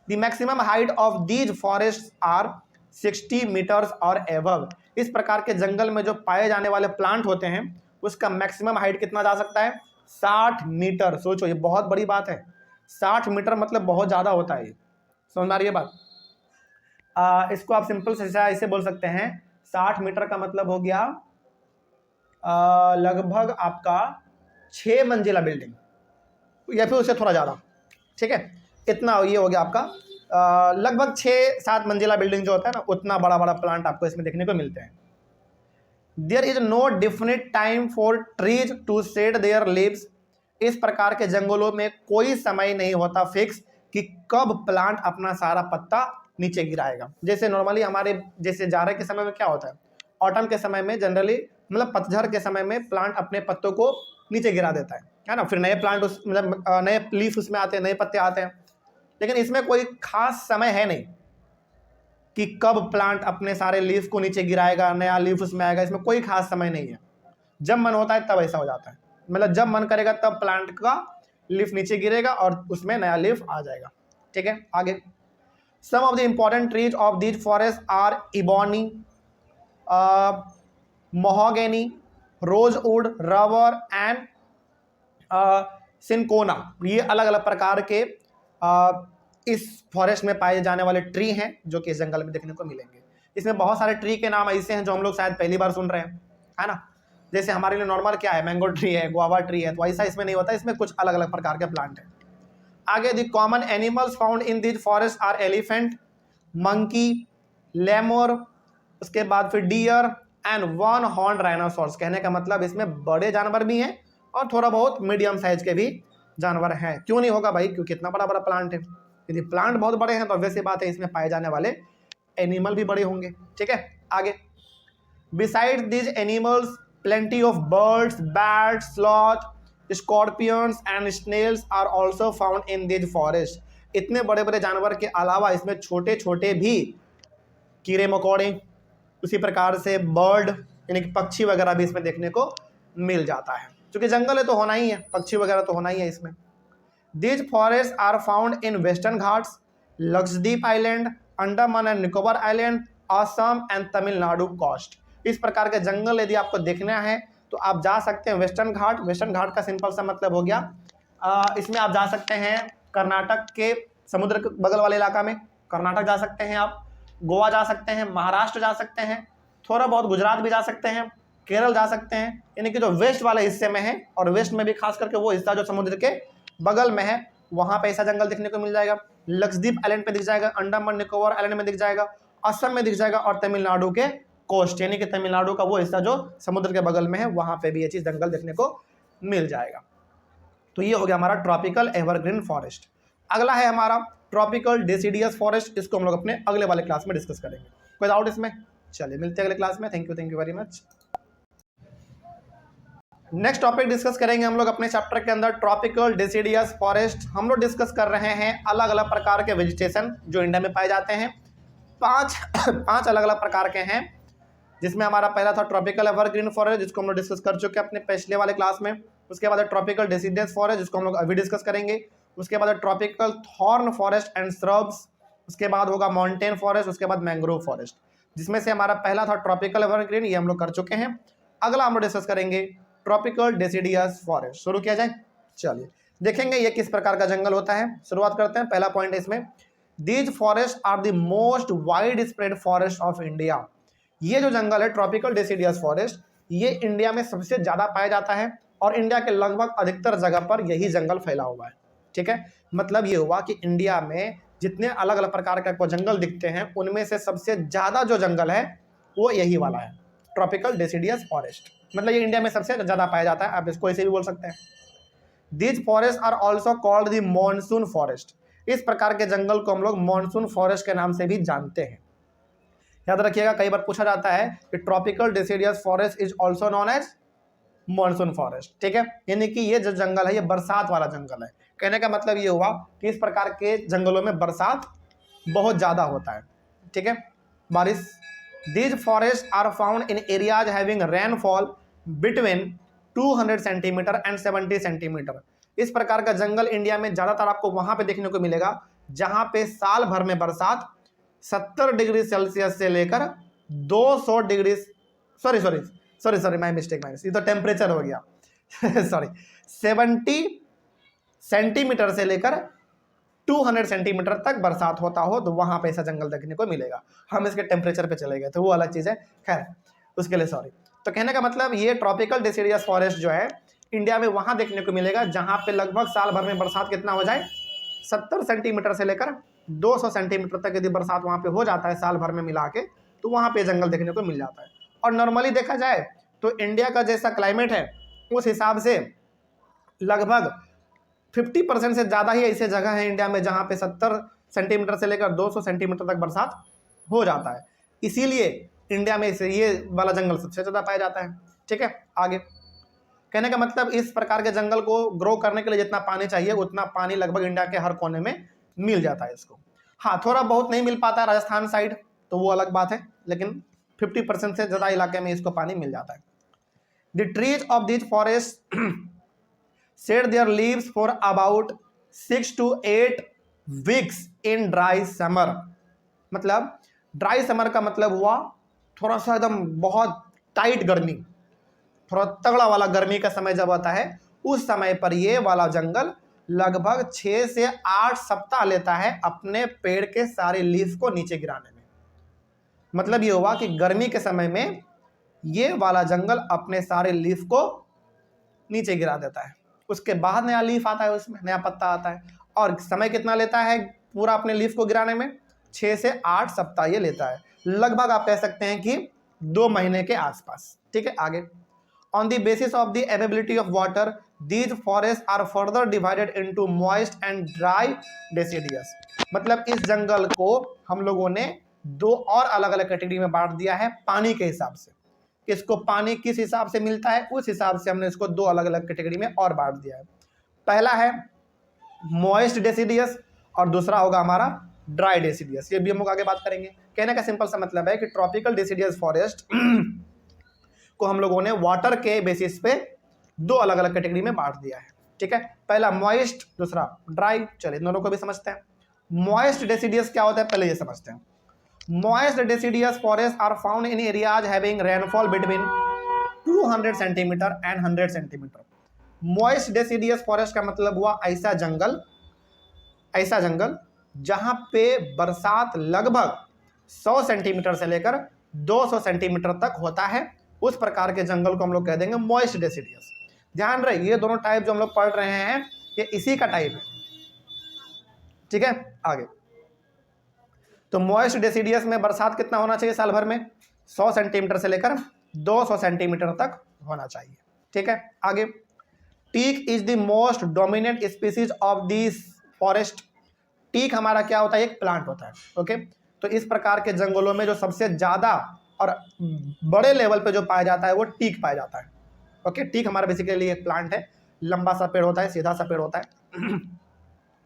The maximum height of these forest are 60 meters और एबव। इस प्रकार के जंगल में जो पाए जाने वाले प्लांट होते हैं उसका मैक्सिमम हाइट कितना जा सकता है, 60 मीटर। सोचो, ये बहुत बड़ी बात है, 60 मीटर मतलब बहुत ज्यादा होता है, समझ में आ रही है बात? इसको आप सिंपल से ऐसे बोल सकते हैं, 60 मीटर का मतलब हो गया लगभग आपका 6 मंजिला बिल्डिंग या फिर उससे थोड़ा ज्यादा, ठीक है। इतना ये हो गया आपका लगभग 6-7 मंजिला बिल्डिंग जो होता है ना, उतना बड़ा बड़ा प्लांट आपको इसमें देखने को मिलते हैं। There is no definite time for trees to shed their leaves. इस प्रकार के जंगलों में कोई समय नहीं होता फिक्स कि कब प्लांट अपना सारा पत्ता नीचे गिराएगा। जैसे नॉर्मली हमारे जैसे जाड़े के समय में क्या होता है, ऑटम के समय में जनरली मतलब पतझड़ के समय में प्लांट अपने पत्तों को नीचे गिरा देता है ना, फिर नए प्लांट उस मतलब नए लीफ उसमें आते हैं, नए पत्ते आते हैं। लेकिन इसमें कोई खास समय है नहीं कि कब प्लांट अपने सारे लीफ को नीचे गिराएगा, नया लीफ उसमें आएगा, इसमें कोई खास समय नहीं है। जब मन होता है तब ऐसा हो जाता है, मतलब जब मन करेगा तब प्लांट का लीफ नीचे गिरेगा और उसमें नया लीफ आ जाएगा, ठीक है। आगे, some of the important trees of these forest are ebony, mahogany, rosewood, rubber and cinchona. ये अलग अलग प्रकार के इस फॉरेस्ट में पाए जाने वाले ट्री हैं जो कि इस जंगल में देखने को मिलेंगे। इसमें बहुत सारे ट्री के नाम ऐसे हैं जो हम लोग शायद पहली बार सुन रहे हैं, है ना। जैसे हमारे लिए नॉर्मल क्या है, मैंगो ट्री है, गुआवा ट्री है, तो ऐसा इसमें नहीं होता, इसमें कुछ अलग अलग प्रकार के प्लांट हैं। आगे, the common animals found in this forest are elephant, monkey, lemur, उसके बाद फिर deer and one horn rhinoceros. कहने का मतलब इसमें बड़े जानवर भी हैं और थोड़ा बहुत मीडियम साइज के भी जानवर हैं। क्यों नहीं होगा भाई, क्योंकि इतना बड़ा बड़ा प्लांट है। यदि प्लांट बहुत बड़े हैं तो वैसी बात है इसमें पाए जाने वाले एनिमल भी बड़े होंगे, ठीक है। आगे, besides these animals plenty of birds, bats, sloth, scorpions and snails are also found in these forests। इतने बड़े बड़े जानवर के अलावा इसमें छोटे छोटे भी कीड़े मकोड़े, उसी प्रकार से बर्ड यानी कि पक्षी वगैरह भी इसमें देखने को मिल जाता है। क्योंकि जंगल है तो होना ही है, पक्षी वगैरह तो होना ही है इसमें। These forests are found in Western Ghats, Lakshadweep island, Andaman and Nicobar island, Assam and Tamil Nadu coast. इस प्रकार के जंगल यदि आपको देखना है तो आप जा सकते हैं वेस्टर्न घाट। वेस्टर्न घाट का सिंपल सा मतलब हो गया इसमें आप जा सकते हैं कर्नाटक के समुद्र के बगल वाले इलाका में, कर्नाटक जा सकते हैं आप, गोवा जा सकते हैं, महाराष्ट्र जा सकते हैं, थोड़ा बहुत गुजरात भी जा सकते हैं, केरल जा सकते हैं, यानी कि जो वेस्ट वाले हिस्से में है, और वेस्ट में भी खास करके वो हिस्सा जो समुद्र के बगल में है वहाँ पे ऐसा जंगल देखने को मिल जाएगा। लक्षद्वीप आइलैंड पे दिख जाएगा, अंडमान निकोबार आइलैंड में दिख जाएगा, असम में दिख जाएगा, और तमिलनाडु के कोस्ट यानी कि तमिलनाडु का वो हिस्सा जो समुद्र के बगल में है वहाँ पे भी ये चीज़ जंगल देखने को मिल जाएगा। तो ये हो गया हमारा ट्रॉपिकल एवरग्रीन फॉरेस्ट। अगला है हमारा ट्रॉपिकल डेसिडियस फॉरेस्ट। इसको हम लोग अपने अगले वाले क्लास में डिस्कस करेंगे। कोई डाउट इसमें? चलिए मिलते हैं अगले क्लास में। Thank you very much. Next topic discuss करेंगे हम लोग अपने चैप्टर के अंदर ट्रॉपिकल डेसिडियस फॉरेस्ट। हम लोग डिस्कस कर रहे हैं अलग अलग प्रकार के वेजिटेशन जो इंडिया में पाए जाते हैं। पांच अलग अलग प्रकार के हैं, जिसमें हमारा पहला था ट्रॉपिकल एवरग्रीन फॉरेस्ट जिसको हम लोग डिस्कस कर चुके हैं अपने पिछले वाले क्लास में। उसके बाद ट्रॉपिकल डेसिडियस फॉरेस्ट जिसको हम लोग अभी डिस्कस करेंगे। उसके बाद tropical thorn forest and shrubs. उसके बाद होगा माउंटेन फॉरेस्ट। उसके बाद मैंग्रोव फॉरेस्ट, जिसमें से हमारा पहला था ट्रॉपिकल एवरग्रीन, ये हम लोग कर चुके हैं। अगला हम लोग डिस्कस करेंगे ट्रॉपिकल डेसिडियस फॉरेस्ट। शुरू किया जाए, चलिए देखेंगे ये किस प्रकार का जंगल होता है। शुरुआत करते हैं। पहला पॉइंट है इसमें, these forest are the most widespread forest of India. ये जो जंगल है ट्रॉपिकल डेसिडियस फॉरेस्ट, ये इंडिया में सबसे ज्यादा पाया जाता है और इंडिया के लगभग अधिकतर जगह पर यही जंगल फैला हुआ है। ठीक है, मतलब ये हुआ कि इंडिया में जितने अलग अलग प्रकार के जंगल दिखते हैं उनमें से सबसे ज्यादा जो जंगल है वो यही वाला है, ट्रॉपिकल डेसिडियस फॉरेस्ट। मतलब ये इंडिया में सबसे ज्यादा पाया जाता है, आप इसको ऐसे भी बोल सकते हैं। These forest are also called the monsoon forest. इस प्रकार के जंगल को हम लोग मॉनसून फॉरेस्ट के नाम से भी जानते हैं। याद रखिएगा, कई बार पूछा जाता है कि tropical deciduous forest is also known as monsoon forest, ठीक है, यानी कि ये जो जंगल है ये बरसात वाला जंगल है। कहने का मतलब ये हुआ कि इस प्रकार के जंगलों में बरसात बहुत ज्यादा होता है, ठीक है, बारिश। These forest are found in areas having rainfall between 200 centimeter and 70 centimeter. इस प्रकार का जंगल इंडिया में ज्यादातर आपको वहां पे देखने को मिलेगा जहां पे साल भर में बरसात 70 डिग्री सेल्सियस से लेकर 200 डिग्री सॉरी माय मिस्टेक, ये तो टेम्परेचर हो गया सॉरी 70 सेंटीमीटर से लेकर 200 सेंटीमीटर तक बरसात होता हो तो वहां पे ऐसा जंगल देखने को मिलेगा। हम इसके टेम्परेचर पे चले गए तो वो अलग चीज है, खैर उसके लिए सॉरी। तो कहने का मतलब ये ट्रॉपिकल डेसिडियस फॉरेस्ट जो है इंडिया में वहां देखने को मिलेगा जहां पे लगभग साल भर में बरसात कितना हो जाए 70 सेंटीमीटर से लेकर 200 सेंटीमीटर तक यदि बरसात वहां पे हो जाता है साल भर में मिला के तो वहां पे जंगल देखने को मिल जाता है। और नॉर्मली देखा जाए तो इंडिया का जैसा क्लाइमेट है उस हिसाब से लगभग 50% से ज़्यादा ही ऐसे जगह है इंडिया में जहाँ पे 70 सेंटीमीटर से लेकर 200 सेंटीमीटर तक बरसात हो जाता है, इसीलिए इंडिया में इसे ये वाला जंगल सबसे ज़्यादा पाया जाता है, ठीक है। आगे कहने का मतलब इस प्रकार के जंगल को ग्रो करने के लिए जितना पानी चाहिए उतना पानी लगभग इंडिया के हर कोने में मिल जाता है इसको। हाँ, थोड़ा बहुत नहीं मिल पाता है राजस्थान साइड तो वो अलग बात है, लेकिन 50% से ज़्यादा इलाके में इसको पानी मिल जाता है। The trees of this forest shed their leaves for about 6 to 8 weeks in dry summer। मतलब ड्राई समर का मतलब हुआ थोड़ा सा एकदम बहुत टाइट गर्मी, थोड़ा तगड़ा वाला गर्मी का समय जब आता है उस समय पर ये वाला जंगल लगभग 6 से 8 सप्ताह लेता है अपने पेड़ के सारे लीफ को नीचे गिराने में। मतलब ये हुआ कि गर्मी के समय में ये वाला जंगल अपने सारे लीफ को नीचे गिरा देता है, उसके बाद नया लीफ आता है, उसमें नया पत्ता आता है। और समय कितना लेता है पूरा अपने लीफ को गिराने में? 6 से 8 सप्ताह ये लेता है, लगभग आप कह सकते हैं कि 2 महीने के आसपास, ठीक है। आगे on the basis of the availability of water these forest are further divided into moist and dry deciduous. मतलब इस जंगल को हम लोगों ने 2 और अलग अलग कैटेगरी में बांट दिया है पानी के हिसाब से, इसको पानी किस हिसाब से मिलता है उस हिसाब से हमने इसको 2 अलग अलग कैटेगरी में और बांट दिया है। पहला है मॉइस्ट डेसिडियस और दूसरा होगा हमारा ड्राई डेसिडियस, ये भी हम लोग आगे बात करेंगे। कहने का सिंपल सा मतलब है कि ट्रॉपिकल डेसिडियस फॉरेस्ट को हम लोगों ने वाटर के बेसिस पे 2 अलग अलग कैटेगरी में बांट दिया है, ठीक है। पहला मॉइस्ट, दूसरा ड्राई। चलिए दोनों को भी समझते हैं। मॉइस्ट डेसिडियस क्या होता है पहले ये समझते हैं। Moist deciduous forests are found in areas having rainfall between 200 centimeter and 100 centimeter। Moist deciduous forest का मतलब हुआ ऐसा जंगल जहां पे बरसात लगभग 100 सेंटीमीटर से लेकर 200 सेंटीमीटर तक होता है, उस प्रकार के जंगल को हम लोग कह देंगे मॉइस्ट डेसिडियस। ध्यान रहे ये दोनों टाइप जो हम लोग पढ़ रहे हैं ये इसी का टाइप है, ठीक है। आगे तो मॉइस्ट डेसिडियस में बरसात कितना होना चाहिए साल भर में? 100 सेंटीमीटर से लेकर 200 सेंटीमीटर तक होना चाहिए, ठीक है। आगे teak is the most dominant species of this forest. Teak हमारा क्या होता है? एक प्लांट होता है, ओके। तो इस प्रकार के जंगलों में जो सबसे ज्यादा और बड़े लेवल पे जो पाया जाता है वो टीक पाया जाता है, ओके। टीक हमारा बेसिकली एक प्लांट है, लंबा सा पेड़ होता है, सीधा सा पेड़ होता है।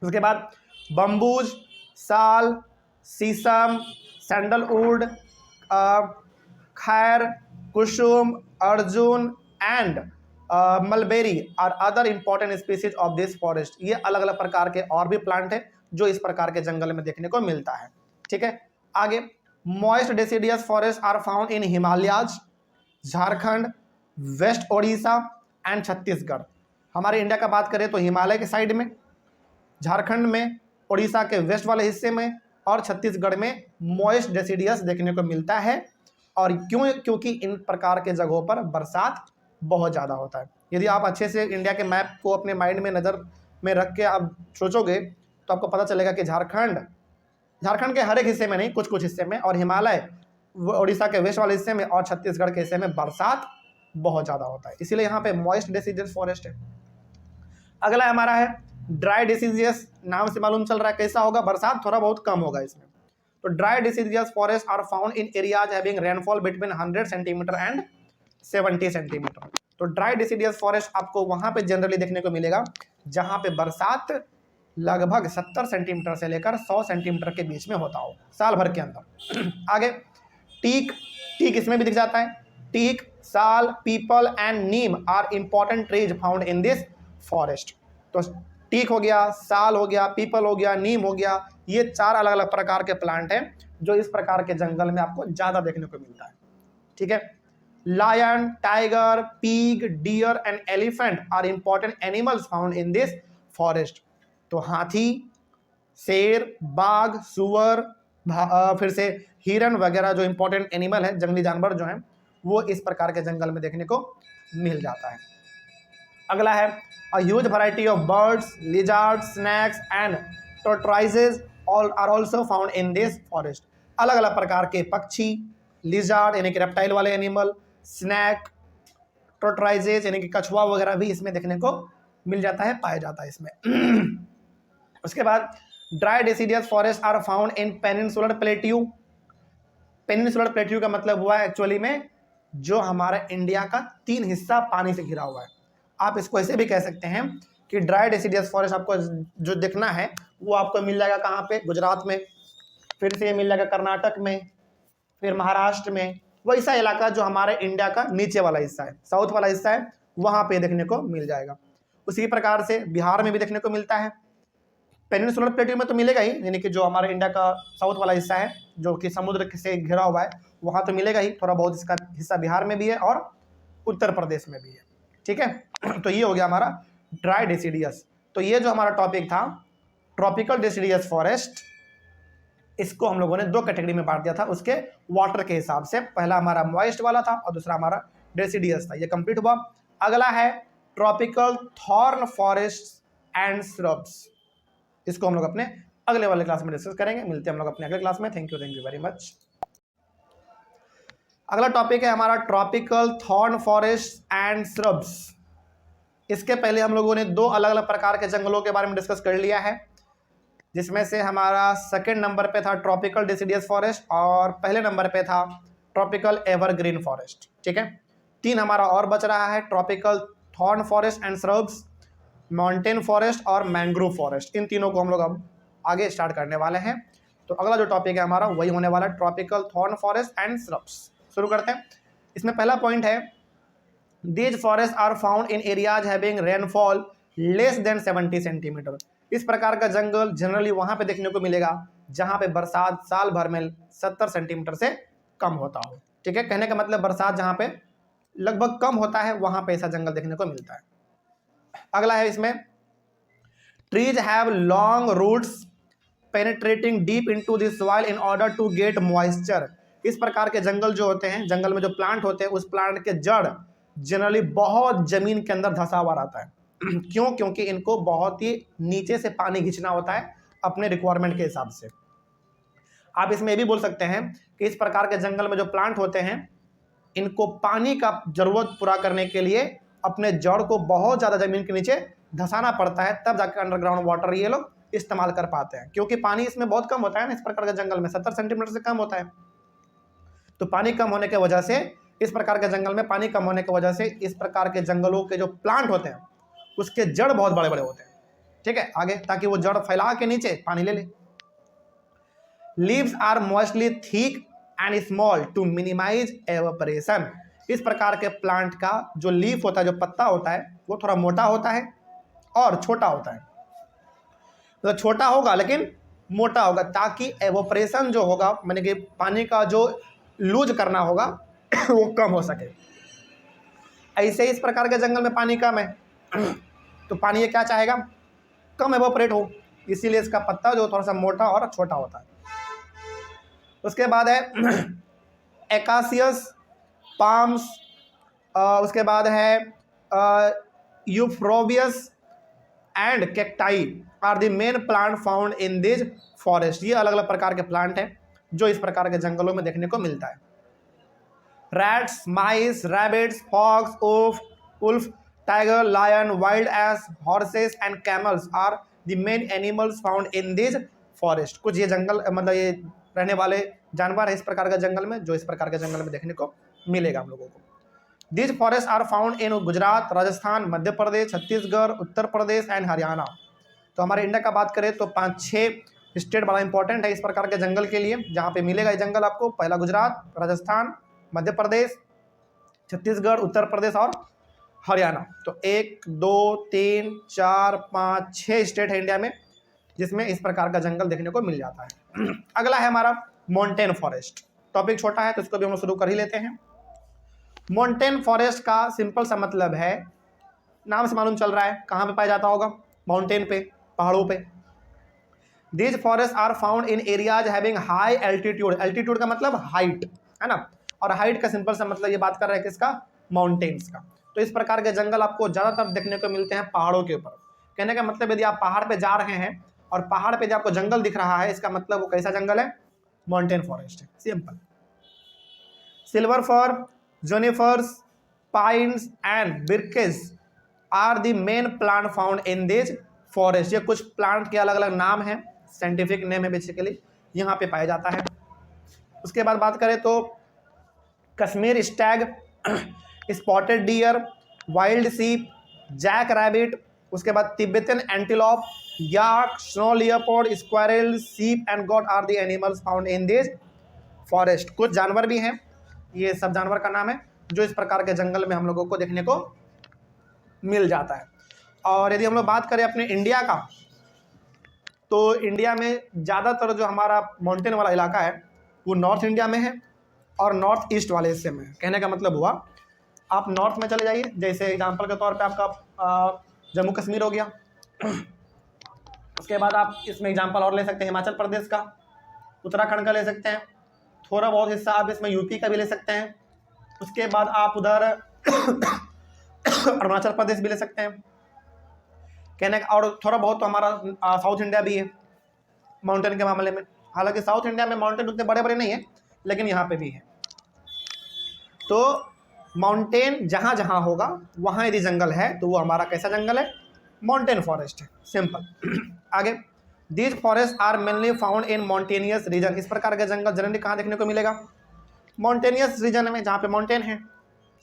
उसके बाद बम्बूज, साल, शीशम, सैंडलवुड, खैर, कुसुम, अर्जुन एंड मलबेरी और other important species of this forest. ये अलग अलग प्रकार के और भी प्लांट है जो इस प्रकार के जंगल में देखने को मिलता है, ठीक है। आगे moist deciduous forest are found in Himalayas, Jharkhand, west Odisha and Chhattisgarh. हमारे इंडिया का बात करें तो हिमालय के साइड में, झारखंड में, उड़ीसा के वेस्ट वाले हिस्से में और छत्तीसगढ़ में मॉइस्ट डेसिडियस देखने को मिलता है। और क्योंकि इन प्रकार के जगहों पर बरसात बहुत ज़्यादा होता है। यदि आप अच्छे से इंडिया के मैप को अपने माइंड में नज़र में रख के आप सोचोगे तो आपको पता चलेगा कि झारखंड के हर एक हिस्से में नहीं, कुछ कुछ हिस्से में, और हिमालय उड़ीसा के वेस्ट वाले हिस्से में और छत्तीसगढ़ के हिस्से में बरसात बहुत ज़्यादा होता है, इसीलिए यहाँ पे मॉइस्ट डेसिडियस फॉरेस्ट है। अगला हमारा है ड्राई डेसिडियस। नाम से मालूम चल रहा है कैसा होगा? बरसात थोड़ा बहुत कम होगा इसमें। तो dry deciduous forest are found in areas having rainfall between 100 centimeter and 70 centimeter. तो ड्राई डिसीडियस फॉरेस्ट आपको वहां पे जनरली देखने को मिलेगा जहां पे बरसात लगभग 70 सेंटीमीटर से लेकर 100 सेंटीमीटर के बीच में होता हो साल भर के अंदर। आगे टीक, टीक इसमें भी दिख जाता है। Teak, sal, peepal and neem are important trees found in this forest. तो टीक हो गया, साल हो गया, पीपल हो गया, नीम हो गया, ये 4 अलग अलग प्रकार के प्लांट हैं जो इस प्रकार के जंगल में आपको ज्यादा देखने को मिलता है। ठीक है। Lion, tiger, pig, deer and elephant are important animals found in this forest. तो हाथी, शेर, बाघ, सुअर, फिर से हिरन वगैरह जो इंपॉर्टेंट एनिमल है, जंगली जानवर जो हैं, वो इस प्रकार के जंगल में देखने को मिल जाता है। अगला है a huge variety of birds, lizards, snakes and tortoises all are also found in this forest। अलग अलग प्रकार के पक्षी, लिजार्ड यानी कि रेप्टाइल वाले एनिमल, स्नैक, टोर्टोइजेस यानी कि कछुआ वगैरह भी इसमें देखने को मिल जाता है, पाया जाता है इसमें। उसके बाद dry deciduous forest are found in peninsular plateau. Peninsular plateau का मतलब हुआ है एक्चुअली में जो हमारा इंडिया का 3 हिस्सा पानी से घिरा हुआ है। आप इसको ऐसे भी कह सकते हैं कि ड्राई डिसीडियस फॉरेस्ट आपको जो देखना है वो आपको मिल जाएगा कहाँ पे, गुजरात में, फिर से ये मिल जाएगा कर्नाटक में, फिर महाराष्ट्र में, वैसा इलाका जो हमारे इंडिया का नीचे वाला हिस्सा है, साउथ वाला हिस्सा है, वहाँ पे देखने को मिल जाएगा। उसी प्रकार से बिहार में भी देखने को मिलता है। पेनिनसुलर प्लेट्यू में तो मिलेगा ही, यानी कि जो हमारे इंडिया का साउथ वाला हिस्सा है जो कि समुद्र से घिरा हुआ है, वहाँ तो मिलेगा ही, थोड़ा बहुत इसका हिस्सा बिहार में भी है और उत्तर प्रदेश में भी है। ठीक है। तो ये हो गया हमारा ड्राई डिसीडियस। तो ये जो हमारा टॉपिक था ट्रॉपिकल डिसीडियस फॉरेस्ट, इसको हम लोगों ने 2 कैटेगरी में बांट दिया था उसके वाटर के हिसाब से। पहला हमारा मॉइस्ट वाला था और दूसरा हमारा डिसीडियस था। ये कंप्लीट हुआ। अगला है tropical thorn forest and shrubs. इसको हम लोग अपने अगले वाले क्लास में डिस्कस करेंगे। मिलते हैं हम लोग अपने अगले क्लास में। Thank you very much. अगला टॉपिक है हमारा tropical thorn forest and shrubs. इसके पहले हम लोगों ने 2 अलग अलग प्रकार के जंगलों के बारे में डिस्कस कर लिया है, जिसमें से हमारा सेकंड नंबर पे था ट्रॉपिकल डिसीडियस फॉरेस्ट और पहले नंबर पे था ट्रॉपिकल एवरग्रीन फॉरेस्ट। ठीक है। 3 हमारा और बच रहा है, tropical thorn forest and shrubs, mountain forest और मैंग्रोव फॉरेस्ट। इन तीनों को हम लोग अब आगे स्टार्ट करने वाले हैं। तो अगला जो टॉपिक है हमारा वही होने वाला है tropical thorn forest and shrubs. शुरू करते हैं। इसमें पहला पॉइंट है these forest are found in areas having rainfall less than 70 centimeter. इस प्रकार का जंगल जनरली वहां पे देखने को मिलेगा जहां पे बरसात साल भर में 70 सेंटीमीटर से कम होता हो। ठीक है। कहने का मतलब बरसात जहां पे लगभग कम होता है वहां पे ऐसा जंगल देखने को मिलता है। अगला है इसमें trees have long roots penetrating deep into the soil in order to get moisture. इस प्रकार के जंगल जो होते हैं, जंगल में जो प्लांट होते हैं, उस प्लांट के जड़ जनरली बहुत जमीन के अंदर धंसा हुआ रहता है। क्यों? क्योंकि इनको बहुत ही नीचे से पानी खींचना होता है अपने रिक्वायरमेंट के हिसाब से। आप इसमें भी बोल सकते हैं कि इस प्रकार के जंगल में जो प्लांट होते हैं इनको पानी का जरूरत पूरा करने के लिए अपने जड़ को बहुत ज़्यादा जमीन के नीचे धंसाना पड़ता है, तब जाकर अंडरग्राउंड वाटर ये लोग इस्तेमाल कर पाते हैं। क्योंकि पानी इसमें बहुत कम होता है ना, इस प्रकार के जंगल में 70 सेंटीमीटर से कम होता है। तो पानी कम होने की वजह से, इस प्रकार के जंगल में पानी कम होने की वजह से इस प्रकार के जंगलों के जो प्लांट होते हैं उसके जड़ बहुत बड़े बड़े होते हैं। ठीक है। आगे ताकि वो जड़ फैला के नीचे पानी ले ले। Leaves are mostly thick and small to minimize evaporation. इस प्रकार के प्लांट का जो लीफ होता है, जो पत्ता होता है, वो थोड़ा मोटा होता है और छोटा होता है। तो छोटा होगा लेकिन मोटा होगा ताकि एवापोरेशन जो होगा, माने कि पानी का जो लूज करना होगा वो कम हो सके। ऐसे इस प्रकार के जंगल में पानी कम है तो पानी ये क्या चाहेगा, कम एवोपरेट हो, इसीलिए इसका पत्ता जो थोड़ा सा मोटा और छोटा होता है। उसके बाद है एकासियस पाम्स, उसके बाद है euphorbias and cacti are the main plant found in this forest. ये अलग अलग प्रकार के प्लांट हैं जो इस प्रकार के जंगलों में देखने को मिलता है। Rats, mice, rabbits, fox, wolf, tiger, lion, wild ass, horses and camels are the main animals found in this forest. कुछ ये जंगल मतलब ये रहने वाले जानवर है इस प्रकार के जंगल में, जो इस प्रकार के जंगल में देखने को मिलेगा हम लोगों को। These forest are found in Gujarat, Rajasthan, Madhya Pradesh, Chhattisgarh, Uttar Pradesh and Haryana. तो हमारे इंडिया का बात करें तो 5-6 स्टेट बड़ा इंपॉर्टेंट है इस प्रकार के जंगल के लिए, जहाँ पे मिलेगा ये जंगल आपको। पहला गुजरात, राजस्थान, मध्य प्रदेश, छत्तीसगढ़, उत्तर प्रदेश और हरियाणा। तो 1, 2, 3, 4, 5, 6 स्टेट है इंडिया में जिसमें इस प्रकार का जंगल देखने को मिल जाता है। अगला है हमारा माउंटेन फॉरेस्ट। टॉपिक छोटा है तो इसको भी हम शुरू कर ही लेते हैं। माउंटेन फॉरेस्ट का सिंपल सा मतलब है, नाम से मालूम चल रहा है कहाँ पे पाया जाता होगा, माउंटेन पे, पहाड़ों पे। These forest are found in areas having high altitude. Altitude का मतलब हाइट है ना, और हाइट का सिंपल सा मतलब ये बात कर रहे हैं किसका, माउंटेन्स का। तो इस प्रकार के जंगल आपको ज्यादातर देखने को मिलते हैं पहाड़ों के ऊपर। कहने का मतलब यदि आप पहाड़ पे जा रहे हैं और पहाड़ पे जो आपको जंगल दिख रहा है, इसका मतलब वो कैसा जंगल है, माउंटेन फॉरेस्ट है, simple. Silver fir, conifers, pines and birches are the main plant found in this forest. ये कुछ प्लांट के अलग अलग नाम हैं, साइंटिफिक नेम है बेसिकली, यहाँ पे पाया जाता है। उसके बाद बात करें तो Kashmir stag, spotted deer, wild sheep, jack rabbit, उसके बाद Tibetan antelope, yak, snow leopard, squirrel, sheep and goat are the animals found in this forest. कुछ जानवर भी हैं, ये सब जानवर का नाम है जो इस प्रकार के जंगल में हम लोगों को देखने को मिल जाता है। और यदि हम लोग बात करें अपने इंडिया का, तो इंडिया में ज़्यादातर जो हमारा माउंटेन वाला इलाका है वो नॉर्थ इंडिया में है और नॉर्थ ईस्ट वाले हिस्से में है। कहने का मतलब हुआ आप नॉर्थ में चले जाइए, जैसे एग्जांपल के तौर पे आपका जम्मू कश्मीर हो गया। उसके बाद आप इसमें एग्जांपल और ले सकते हैं हिमाचल प्रदेश का, उत्तराखंड का ले सकते हैं, थोड़ा बहुत हिस्सा आप इसमें यूपी का भी ले सकते हैं। उसके बाद आप उधर अरुणाचल प्रदेश भी ले सकते हैं। कहने का और थोड़ा बहुत तो हमारा साउथ इंडिया भी है माउंटेन के मामले में। हालांकि साउथ इंडिया में माउंटेन उतने बड़े बड़े नहीं है, लेकिन यहाँ पे भी है। तो माउंटेन जहाँ जहाँ होगा वहाँ यदि जंगल है तो वो हमारा कैसा जंगल है, माउंटेन फॉरेस्ट है, सिंपल। आगे, these forest are mainly found in mountainous region. इस प्रकार का जंगल जनरली कहाँ देखने को मिलेगा, माउंटेनियस रीजन में, जहाँ पे माउंटेन है,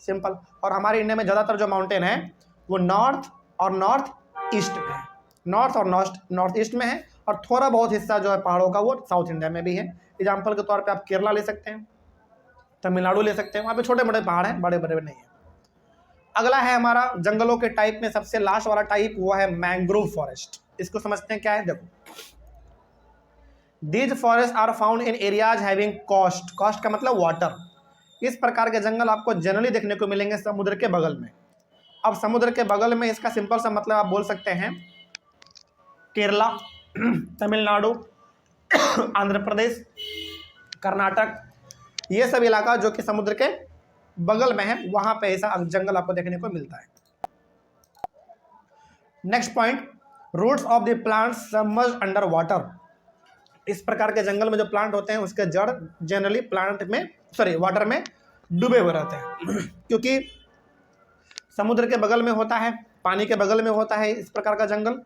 सिंपल। और हमारे इंडिया में ज़्यादातर जो माउंटेन है वो नॉर्थ और नॉर्थ ईस्ट में है, नॉर्थ और नॉर्थ ईस्ट में है, और थोड़ा बहुत हिस्सा जो है पहाड़ों का वो साउथ इंडिया में भी है। एग्जाम्पल के तौर पे आप केरला ले सकते हैं, तमिलनाडु ले सकते हैं, वहाँ पे छोटे मोटे पहाड़ हैं, बड़े बड़े नहीं है। अगला है हमारा जंगलों के टाइप में सबसे लास्ट वाला टाइप, वो है मैंग्रोव फॉरेस्ट। इसको समझते हैं क्या है, देखो। These forest are found in areas having coast. Coast का मतलब वाटर। इस प्रकार के जंगल आपको जनरली देखने को मिलेंगे समुद्र के बगल में। अब समुद्र के बगल में इसका सिंपल सा मतलब आप बोल सकते हैं केरला, तमिलनाडु, आंध्र प्रदेश, कर्नाटक, ये सब इलाका जो कि समुद्र के बगल में है, वहां पे ऐसा जंगल आपको देखने को मिलता है। Next point, roots of the plants submerged under water. इस प्रकार के जंगल में जो प्लांट होते हैं उसके जड़ जनरली वाटर में डूबे हुए रहते हैं क्योंकि समुद्र के बगल में होता है, पानी के बगल में होता है इस प्रकार का जंगल।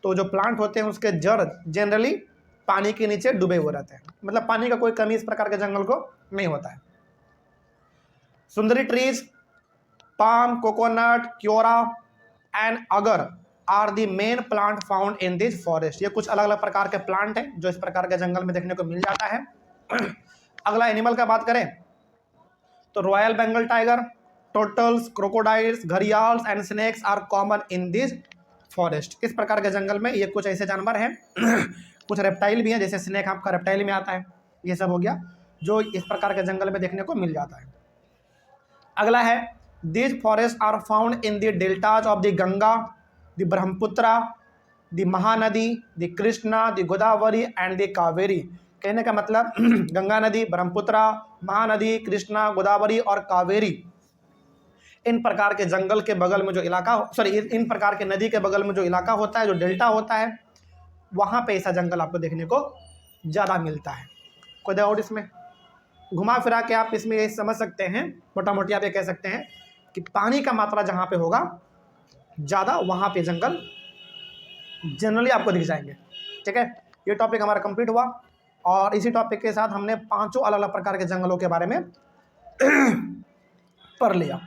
तो जो प्लांट होते हैं उसके जड़ जनरली पानी के नीचे डूबे हुए रहते हैं, मतलब पानी का कोई कमी इस प्रकार के जंगल को नहीं होता है। Sundari trees, palm, coconut, keora and agar are the main plant found in this forest. ये कुछ अलग अलग प्रकार के प्लांट हैं जो इस प्रकार के जंगल में देखने को मिल जाता है। अगला एनिमल का बात करें तो royal Bengal tiger, turtles, crocodiles, gharials and snakes are common in this forest. इस प्रकार के जंगल में ये कुछ ऐसे जानवर हैं कुछ रेप्टाइल भी हैं, जैसे स्नेक आपका रेप्टाइल में आता है, ये सब हो गया जो इस प्रकार के जंगल में देखने को मिल जाता है। अगला है, these forest are found in the deltas of the Ganga, the Brahmaputra, the Mahanadi, the Krishna, the Godavari and the Kaveri. कहने का मतलब गंगा नदी, ब्रह्मपुत्रा, महानदी, कृष्णा, गोदावरी और कावेरी, इन प्रकार के जंगल के बगल में जो इलाका इन प्रकार के नदी के बगल में जो इलाका होता है, जो डेल्टा होता है, वहाँ पे ऐसा जंगल आपको देखने को ज़्यादा मिलता है। कोई डाउट इसमें? घुमा फिरा के आप इसमें ये समझ सकते हैं, मोटा मोटी आप ये कह सकते हैं कि पानी का मात्रा जहाँ पे होगा ज़्यादा, वहाँ पे जंगल जनरली आपको दिख जाएंगे। ठीक है, ये टॉपिक हमारा कंप्लीट हुआ और इसी टॉपिक के साथ हमने 5 अलग अलग प्रकार के जंगलों के बारे में पढ़ लिया।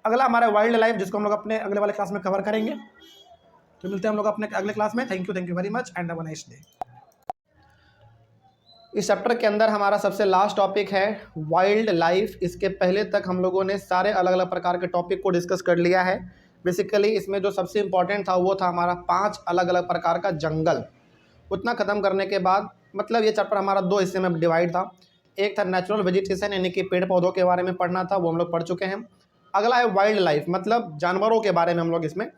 अगला हमारा वाइल्ड लाइफ, जिसको हम लोग अपने अगले वाले क्लास में कवर करेंगे। तो मिलते हैं हम लोग अपने अगले क्लास में। Thank you very much and have a nice day. इस चैप्टर के अंदर हमारा सबसे लास्ट टॉपिक है वाइल्ड लाइफ। इसके पहले तक हम लोगों ने सारे अलग अलग प्रकार के टॉपिक को डिस्कस कर लिया है। बेसिकली इसमें जो सबसे इम्पॉर्टेंट था वो था हमारा 5 अलग अलग प्रकार का जंगल। उतना ख़त्म करने के बाद मतलब ये चैप्टर हमारा 2 हिस्से में डिवाइड था। एक था नेचुरल वेजिटेशन यानी कि पेड़ पौधों के बारे में पढ़ना था, वो हम लोग पढ़ चुके हैं। अगला है वाइल्ड लाइफ, मतलब जानवरों के बारे में हम लोग इसमें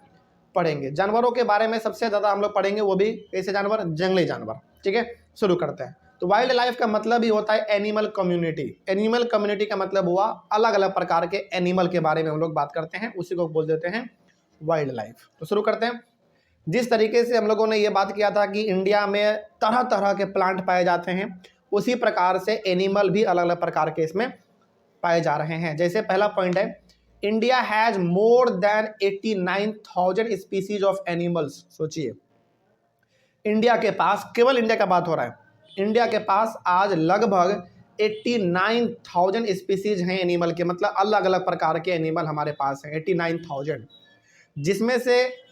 पढ़ेंगे। जानवरों के बारे में सबसे ज़्यादा हम लोग पढ़ेंगे, वो भी कैसे जानवर, जंगली जानवर। ठीक है, शुरू करते हैं। तो वाइल्ड लाइफ का मतलब ही होता है एनिमल कम्युनिटी। एनिमल कम्युनिटी का मतलब हुआ अलग अलग प्रकार के एनिमल के बारे में हम लोग बात करते हैं, उसी को बोल देते हैं वाइल्ड लाइफ। तो शुरू करते हैं। जिस तरीके से हम लोगों ने ये बात किया था कि इंडिया में तरह तरह के प्लांट पाए जाते हैं, उसी प्रकार से एनिमल भी अलग अलग प्रकार के इसमें पाए जा रहे हैं। जैसे पहला पॉइंट है, India has more than 89,000 species of animals. सोचिए, इंडिया के पास, केवल इंडिया का बात हो रहा है, इंडिया के पास आज लगभग 89,000 स्पीसीज हैं एनिमल के, मतलब अलग अलग प्रकार के एनिमल हमारे पास हैं 89,000, जिसमें से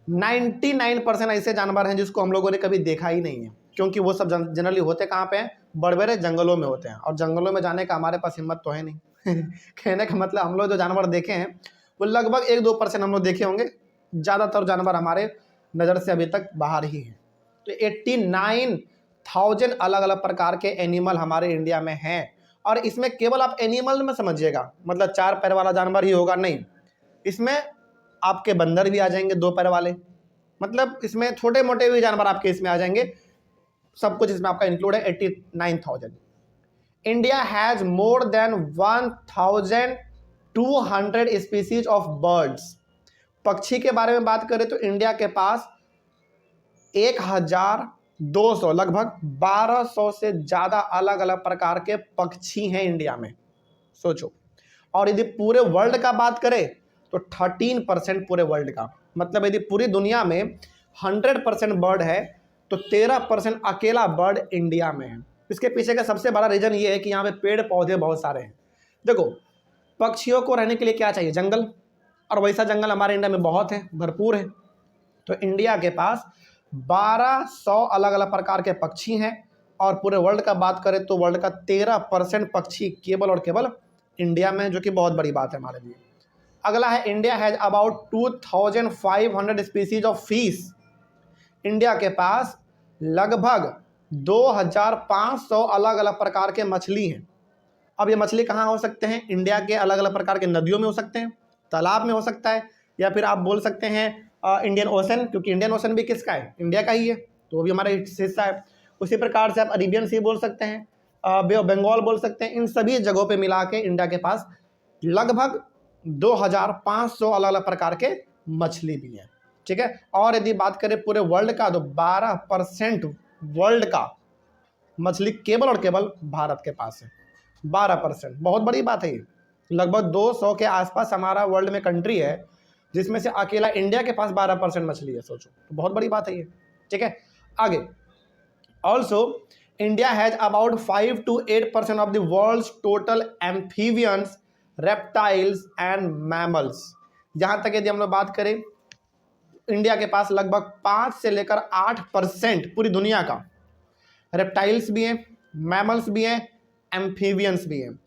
99% ऐसे जानवर हैं जिसको हम लोगों ने कभी देखा ही नहीं है, क्योंकि वो सब जनरली होते कहाँ पे हैं, बड़े बड़े जंगलों में होते हैं, और जंगलों में जाने का हमारे पास हिम्मत तो है नहीं। कहने का मतलब हम लोग जो जानवर देखे हैं वो लगभग 1-2% हम लोग देखे होंगे, ज़्यादातर जानवर हमारे नज़र से अभी तक बाहर ही हैं। तो 89,000 अलग अलग प्रकार के एनिमल हमारे इंडिया में हैं। और इसमें केवल आप एनिमल में समझिएगा, मतलब 4 पैर वाला जानवर ही होगा, नहीं, इसमें आपके बंदर भी आ जाएंगे 2 पैर वाले, मतलब इसमें छोटे मोटे भी जानवर आपके इसमें आ जाएंगे, सब कुछ इसमें आपका इंक्लूड है। 89,000। India has more than 1,200 species of birds. पक्षी के बारे में बात करें तो इंडिया के पास 1,200, लगभग 1,200 से ज़्यादा अलग अलग प्रकार के पक्षी हैं इंडिया में, सोचो। और यदि पूरे वर्ल्ड का बात करें तो 13% पूरे वर्ल्ड का, मतलब यदि पूरी दुनिया में 100% बर्ड है तो 13% अकेला बर्ड इंडिया में है। इसके पीछे का सबसे बड़ा रीज़न ये है कि यहाँ पे पेड़ पौधे बहुत सारे हैं। देखो, पक्षियों को रहने के लिए क्या चाहिए, जंगल, और वैसा जंगल हमारे इंडिया में बहुत है, भरपूर है। तो इंडिया के पास 1,200 अलग अलग प्रकार के पक्षी हैं, और पूरे वर्ल्ड का बात करें तो वर्ल्ड का 13% पक्षी केवल और केवल इंडिया में, जो कि बहुत बड़ी बात है हमारे लिए। अगला है, India has about 2,500 species of fish. India के पास लगभग 2,500 अलग अलग प्रकार के मछली हैं। अब ये मछली कहाँ हो सकते हैं, इंडिया के अलग अलग प्रकार के नदियों में हो सकते हैं, तालाब में हो सकता है, या फिर आप बोल सकते हैं इंडियन ओशन, क्योंकि इंडियन ओशन भी किसका है, इंडिया का ही है, तो वो भी हमारा हिस्सा है। उसी प्रकार से आप अरेबियन सी बोल सकते हैं, बे ऑफ बंगाल बोल सकते हैं। इन सभी जगहों पे मिला के इंडिया के पास लगभग 2,500 अलग अलग प्रकार के मछली भी हैं। ठीक है, और यदि बात करें पूरे वर्ल्ड का तो 12% वर्ल्ड का मछली केवल और केवल भारत के पास है। 12%, बहुत बड़ी बात है ये। लगभग 200 के आसपास हमारा वर्ल्ड में कंट्री है, जिसमें से अकेला इंडिया के पास 12% मछली है, सोचो, तो बहुत बड़ी बात है ये। ठीक है, आगे, also India has about 5 to 8% of the world's total amphibians, reptiles and mammals. जहाँ तक यदि हम लोग बात करें, इंडिया के पास लगभग 5 से लेकर 8% पूरी दुनिया का रेप्टाइल्स भी हैं, मैमल्स भी हैं, एम्फीबियंस भी हैं।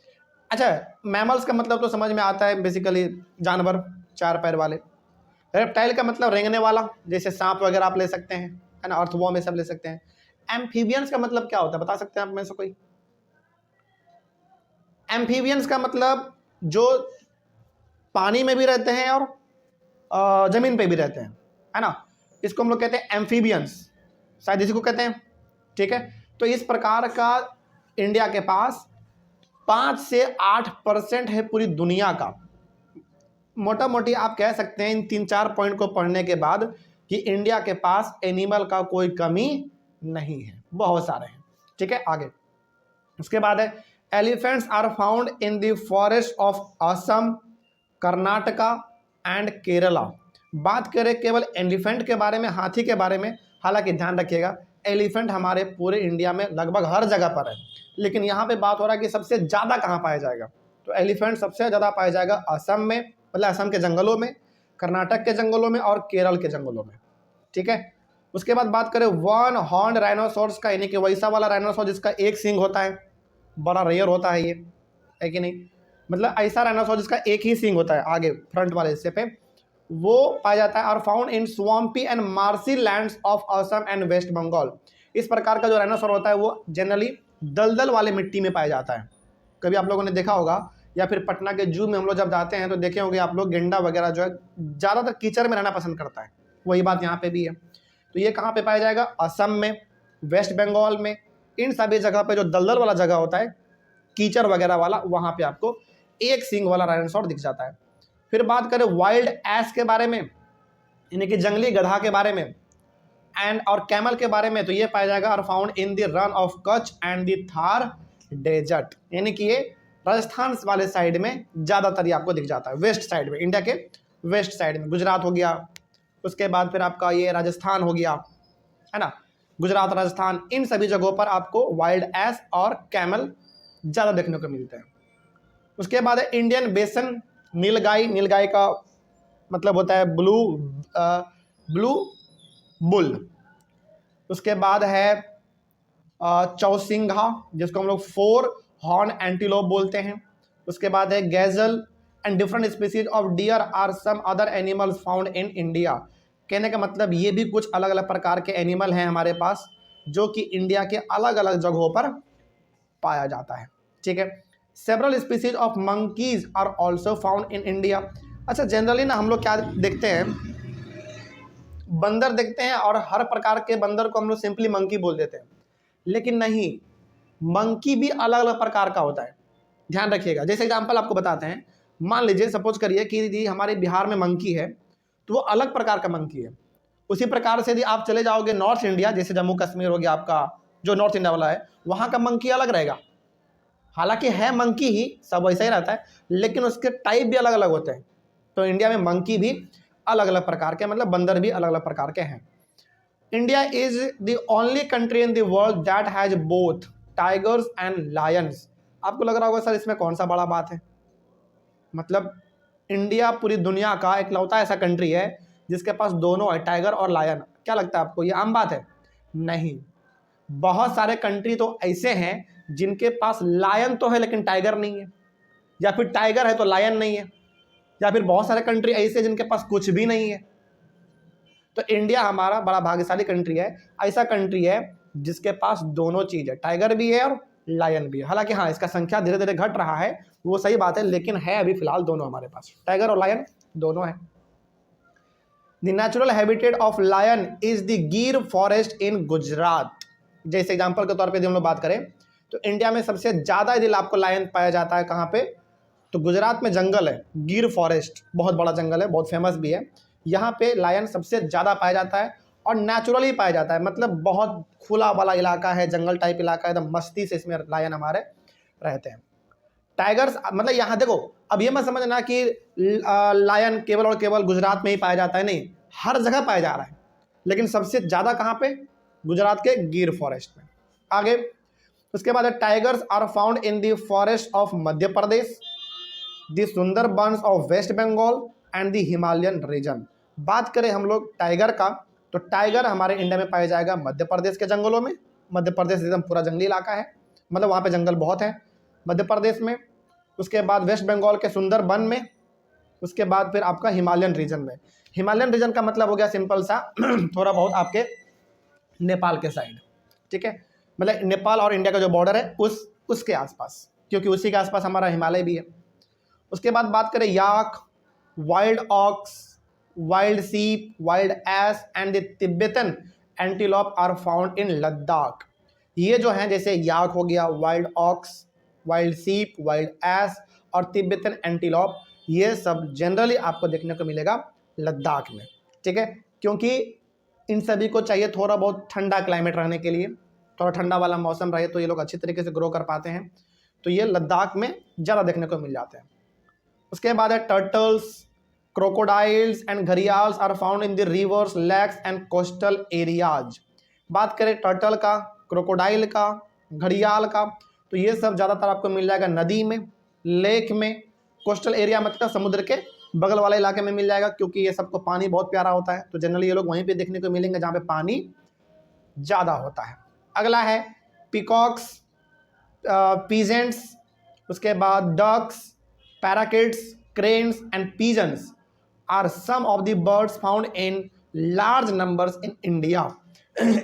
अच्छा, मैमल्स का मतलब तो समझ में आता है, बेसिकली जानवर 4 पैर वाले। रेप्टाइल का मतलब रेंगने वाला, जैसे सांप वगैरह आप ले सकते हैं, है ना, अर्थवॉर्म में सब ले सकते हैं। एम्फीबियंस का मतलब क्या होता है, बता सकते हैं आप में से कोई? एम्फीबियंस का मतलब जो पानी में भी रहते हैं और जमीन पे भी रहते हैं, है ना, इसको हम लोग कहते हैं एम्फीबियंस, शायद इसी को कहते हैं। ठीक है, तो इस प्रकार का इंडिया के पास 5 से 8% है पूरी दुनिया का। मोटा मोटी आप कह सकते हैं इन 3-4 पॉइंट को पढ़ने के बाद कि इंडिया के पास एनिमल का कोई कमी नहीं है, बहुत सारे हैं। ठीक है, आगे उसके बाद है, elephants are found in the forest of Assam, Karnataka and Kerala. बात करें केवल एलिफेंट के बारे में, हाथी के बारे में, हालांकि ध्यान रखिएगा एलिफेंट हमारे पूरे इंडिया में लगभग हर जगह पर है, लेकिन यहाँ पे बात हो रहा है कि सबसे ज़्यादा कहाँ पाया जाएगा। तो एलिफेंट सबसे ज़्यादा पाया जाएगा असम में, मतलब असम के जंगलों में, कर्नाटक के जंगलों में और केरल के जंगलों में। ठीक है। उसके बाद बात करें वन हॉर्न राइनोसोर्स का, यानी कि वैसा वाला राइनोसोर जिसका एक सींग होता है, बड़ा रेयर होता है ये, है कि नहीं। मतलब ऐसा राइनोसोर जिसका एक ही सींग होता है आगे फ्रंट वाले हिस्से पे, वो पाया जाता है। और found in swampy and marshy lands of Assam and West Bengal. इस प्रकार का जो राइनोसोर होता है वो जनरली दलदल वाले मिट्टी में पाया जाता है। कभी आप लोगों ने देखा होगा, या फिर पटना के जू में हम लोग जब जाते हैं तो देखे होंगे आप लोग, गेंडा वगैरह जो है ज़्यादातर कीचड़ में रहना पसंद करता है। वही बात यहाँ पे भी है। तो ये कहाँ पे पाया जाएगा? असम में, वेस्ट बंगाल में, इन सभी जगह पे जो दलदल वाला जगह होता है, कीचड़ वगैरह वाला, वहाँ पे आपको एक सींग वाला डायनासोर दिख जाता है। फिर बात करें वाइल्ड एस के बारे में, यानी कि जंगली गधा के बारे में, एंड और कैमल के बारे में, तो ये पाया जाएगा और found in the Rann of Kutch and the Thar desert, यानी कि ये राजस्थान वाले साइड में ज़्यादातर ये आपको दिख जाता है, वेस्ट साइड में, इंडिया के वेस्ट साइड में, गुजरात हो गया, उसके बाद फिर आपका ये राजस्थान हो गया, है ना, गुजरात, राजस्थान, इन सभी जगहों पर आपको वाइल्ड एस और कैमल ज़्यादा देखने को मिलते हैं। उसके बाद है इंडियन बेसन नीलगाई। नीलगाई का मतलब होता है ब्लू बुल। उसके बाद है चौसिंघा, जिसको हम लोग फोर हॉर्न एंटीलोप बोलते हैं। उसके बाद है gazelle and different species of deer are some other animals found in India. कहने का मतलब ये भी कुछ अलग अलग प्रकार के एनिमल हैं हमारे पास, जो कि इंडिया के अलग अलग जगहों पर पाया जाता है। ठीक है। Several species of monkeys are also found in India. अच्छा, जनरली ना हम लोग क्या देखते हैं, बंदर देखते हैं और हर प्रकार के बंदर को हम लोग सिंपली मंकी बोल देते हैं, लेकिन नहीं, मंकी भी अलग अलग प्रकार का होता है, ध्यान रखिएगा। जैसे एग्जांपल आपको बताते हैं, मान लीजिए सपोज करिए कि यदि हमारे बिहार में मंकी है तो वो अलग प्रकार का मंकी है। उसी प्रकार से यदि आप चले जाओगे नॉर्थ इंडिया, जैसे जम्मू कश्मीर हो गया आपका, जो नॉर्थ इंडिया वाला है, वहाँ का मंकी अलग रहेगा। हालांकि है मंकी ही, सब वैसा ही रहता है, लेकिन उसके टाइप भी अलग अलग होते हैं। तो इंडिया में मंकी भी अलग अलग प्रकार के, मतलब बंदर भी अलग अलग प्रकार के हैं। India is the only country in the world that has both tigers and Lions. आपको लग रहा होगा सर इसमें कौन सा बड़ा बात है, मतलब इंडिया पूरी दुनिया का इकलौता ऐसा कंट्री है जिसके पास दोनों है, टाइगर और लायन। क्या लगता है आपको ये आम बात है? नहीं, बहुत सारे कंट्री तो ऐसे हैं जिनके पास लायन तो है लेकिन टाइगर नहीं है, या फिर टाइगर है तो लायन नहीं है, या फिर बहुत सारे कंट्री ऐसे जिनके पास कुछ भी नहीं है। तो इंडिया हमारा बड़ा भाग्यशाली कंट्री है, ऐसा कंट्री है जिसके पास दोनों चीज़ है, टाइगर भी है और लायन भी है। हालांकि हाँ, इसका संख्या धीरे धीरे घट रहा है, वो सही बात है, लेकिन है अभी फिलहाल दोनों हमारे पास, टाइगर और लायन दोनों है। The natural habitat of lion is the Gir forest in Gujarat. जैसे एग्जाम्पल के तौर पर यदि हम लोग बात करें तो इंडिया में सबसे ज़्यादा यदि आपको लायन पाया जाता है कहाँ पे, तो गुजरात में जंगल है, गिर फॉरेस्ट, बहुत बड़ा जंगल है, बहुत फेमस भी है। यहाँ पे लायन सबसे ज़्यादा पाया जाता है और नेचुरली पाया जाता है, मतलब बहुत खुला वाला इलाका है, जंगल टाइप इलाका है, एकदम मस्ती से इसमें लायन हमारे रहते हैं। टाइगर्स, मतलब यहाँ देखो, अब ये मत समझना कि लायन केवल और केवल गुजरात में ही पाया जाता है, नहीं, हर जगह पाया जा रहा है, लेकिन सबसे ज़्यादा कहाँ पे? गुजरात के गिर फॉरेस्ट में। आगे उसके बाद tigers are found in the forest of Madhya Pradesh, the Sundarbans of west Bengal and the Himalayan region. बात करें हम लोग टाइगर का, तो टाइगर हमारे इंडिया में पाया जाएगा मध्य प्रदेश के जंगलों में। मध्य प्रदेश एकदम पूरा जंगली इलाका है, मतलब वहाँ पे जंगल बहुत है मध्य प्रदेश में। उसके बाद वेस्ट बंगाल के सुंदरबन में, उसके बाद फिर आपका हिमालयन रीजन में। हिमालयन रीजन का मतलब हो गया सिंपल सा थोड़ा बहुत आपके नेपाल के साइड, ठीक है, मतलब नेपाल और इंडिया का जो बॉर्डर है उसके आसपास, क्योंकि उसी के आसपास हमारा हिमालय भी है। उसके बाद बात करें yak, wild ox, wild sheep, wild ass and the Tibetan antelope are found in Ladakh. ये जो हैं जैसे याक हो गया, wild ox, wild sheep, wild ass और तिब्बतन एंटीलोप, ये सब जनरली आपको देखने को मिलेगा लद्दाख में, ठीक है, क्योंकि इन सभी को चाहिए थोड़ा बहुत ठंडा क्लाइमेट रहने के लिए, थोड़ा ठंडा वाला मौसम रहे तो ये लोग अच्छी तरीके से ग्रो कर पाते हैं, तो ये लद्दाख में ज़्यादा देखने को मिल जाते हैं। उसके बाद है turtles, crocodiles and gharials are found in the rivers, lakes and coastal areas. बात करें टर्टल का, क्रोकोडाइल का, घड़ियाल का, तो ये सब ज़्यादातर आपको मिल जाएगा नदी में, लेक में, कोस्टल एरिया मतलब समुद्र के बगल वाले इलाके में मिल जाएगा, क्योंकि ये सबको पानी बहुत प्यारा होता है, तो जनरली ये लोग वहीं पे देखने को मिलेंगे जहाँ पे पानी ज़्यादा होता है। अगला है पिकॉक्स, पीजेंट्स, उसके बाद ducks, parakeets, cranes and pigeons are some of the birds found in large numbers in India.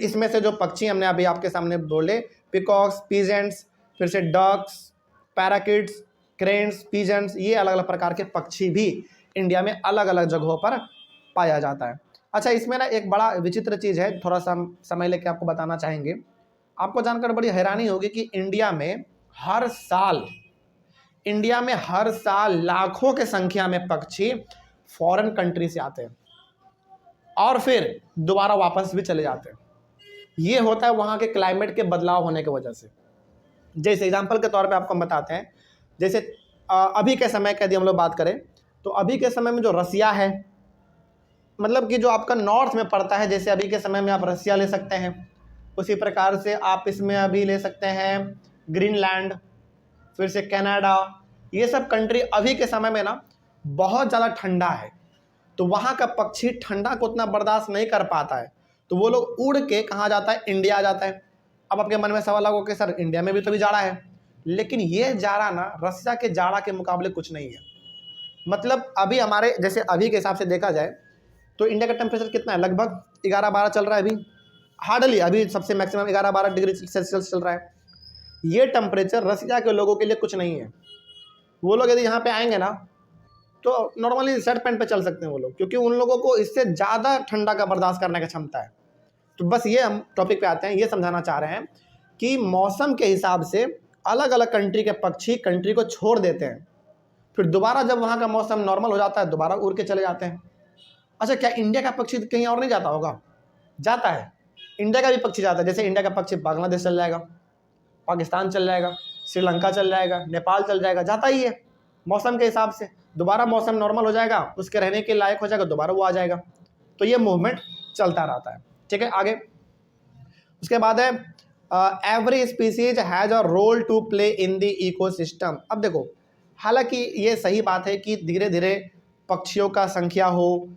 इसमें से जो पक्षी हमने अभी आपके सामने बोले, पिकॉक्स, पीजेंट्स, फिर से डक्स, पैराकिट्स, क्रेन्स, पीजेंट्स, ये अलग अलग प्रकार के पक्षी भी इंडिया में अलग अलग जगहों पर पाया जाता है। अच्छा, इसमें ना एक बड़ा विचित्र चीज़ है, थोड़ा सा समय लेके आपको बताना चाहेंगे। आपको जानकर बड़ी हैरानी होगी कि इंडिया में हर साल लाखों के संख्या में पक्षी फॉरेन कंट्री से आते हैं और फिर दोबारा वापस भी चले जाते हैं। ये होता है वहाँ के क्लाइमेट के बदलाव होने की वजह से। जैसे एग्जांपल के तौर पे आपको हम बताते हैं, जैसे अभी के समय की यदि हम लोग बात करें तो अभी के समय में जो रसिया है, मतलब कि जो आपका नॉर्थ में पड़ता है, जैसे अभी के समय में आप रसिया ले सकते हैं, उसी प्रकार से आप इसमें अभी ले सकते हैं ग्रीनलैंड, फिर से कनाडा। ये सब कंट्री अभी के समय में ना बहुत ज़्यादा ठंडा है, तो वहाँ का पक्षी ठंडा को उतना बर्दाश्त नहीं कर पाता है, तो वो लोग उड़ के कहाँ जाता है, इंडिया आ जाता है। अब आपके मन में सवाल होगा कि सर इंडिया में भी तो भी जाड़ा है, लेकिन ये जाड़ा ना रसिया के जाड़ा के मुकाबले कुछ नहीं है। मतलब अभी हमारे जैसे अभी के हिसाब से देखा जाए तो इंडिया का टेम्परेचर कितना है, लगभग 11-12 चल रहा है अभी, हार्डली अभी सबसे मैक्सिमम 11-12 डिग्री सेल्सियस चल रहा है। ये टेम्परेचर रसिया के लोगों के लिए कुछ नहीं है। वो लोग यदि यहाँ पे आएंगे ना तो नॉर्मली शर्ट पैंट पे चल सकते हैं वो लोग, क्योंकि उन लोगों को इससे ज़्यादा ठंडा का बर्दाश्त करने की क्षमता है। तो बस ये हम टॉपिक पे आते हैं, ये समझाना चाह रहे हैं कि मौसम के हिसाब से अलग अलग कंट्री के पक्षी कंट्री को छोड़ देते हैं, फिर दोबारा जब वहाँ का मौसम नॉर्मल हो जाता है दोबारा उड़ के चले जाते हैं। अच्छा, क्या इंडिया का पक्षी कहीं और नहीं जाता होगा? जाता है, इंडिया का भी पक्षी जाता है। जैसे इंडिया का पक्षी बांग्लादेश चल जाएगा, पाकिस्तान चल जाएगा, श्रीलंका चल जाएगा, नेपाल चल जाएगा, जाता ही है मौसम के हिसाब से। दोबारा मौसम नॉर्मल हो जाएगा, उसके रहने के लायक हो जाएगा, दोबारा वो आ जाएगा। तो ये मूवमेंट चलता रहता है। ठीक है, आगे उसके बाद है every species has a role to play in the ecosystem. अब देखो, हालांकि ये सही बात है कि धीरे धीरे पक्षियों का संख्या हो,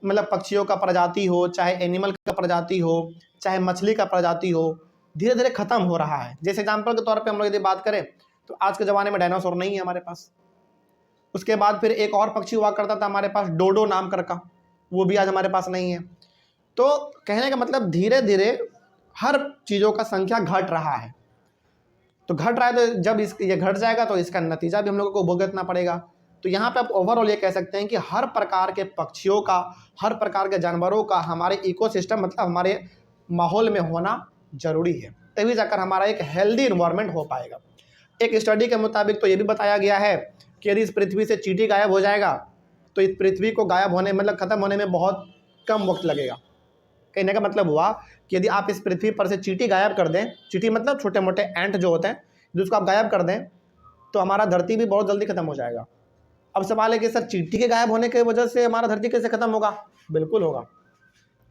मतलब पक्षियों का प्रजाति हो, चाहे एनिमल का प्रजाति हो, चाहे मछली का प्रजाति हो, धीरे धीरे खत्म हो रहा है। जैसे एग्जाम्पल के तौर पे हम लोग यदि बात करें तो आज के ज़माने में डायनासोर नहीं है हमारे पास। उसके बाद फिर एक और पक्षी हुआ करता था हमारे पास, डोडो नाम का, वो भी आज हमारे पास नहीं है। तो कहने का मतलब धीरे धीरे हर चीज़ों का संख्या घट रहा है। तो घट रहा है, तो जब ये घट जाएगा तो इसका नतीजा भी हम लोगों को भुगतना पड़ेगा। तो यहाँ पे आप ओवरऑल ये कह सकते हैं कि हर प्रकार के पक्षियों का, हर प्रकार के जानवरों का हमारे इकोसिस्टम मतलब हमारे माहौल में होना जरूरी है, तभी जाकर हमारा एक हेल्दी इन्वायरमेंट हो पाएगा। एक स्टडी के मुताबिक तो ये भी बताया गया है कि यदि इस पृथ्वी से चींटी गायब हो जाएगा तो इस पृथ्वी को गायब होने मतलब ख़त्म होने में बहुत कम वक्त लगेगा। कहने का मतलब हुआ कि यदि आप इस पृथ्वी पर से चींटी गायब कर दें, चींटी मतलब छोटे मोटे एंट जो होते हैं, जिसको आप गायब कर दें तो हमारा धरती भी बहुत जल्दी खत्म हो जाएगा। अब सवाल है कि सर चींटी के गायब होने की वजह से हमारा धरती कैसे खत्म होगा? बिल्कुल होगा।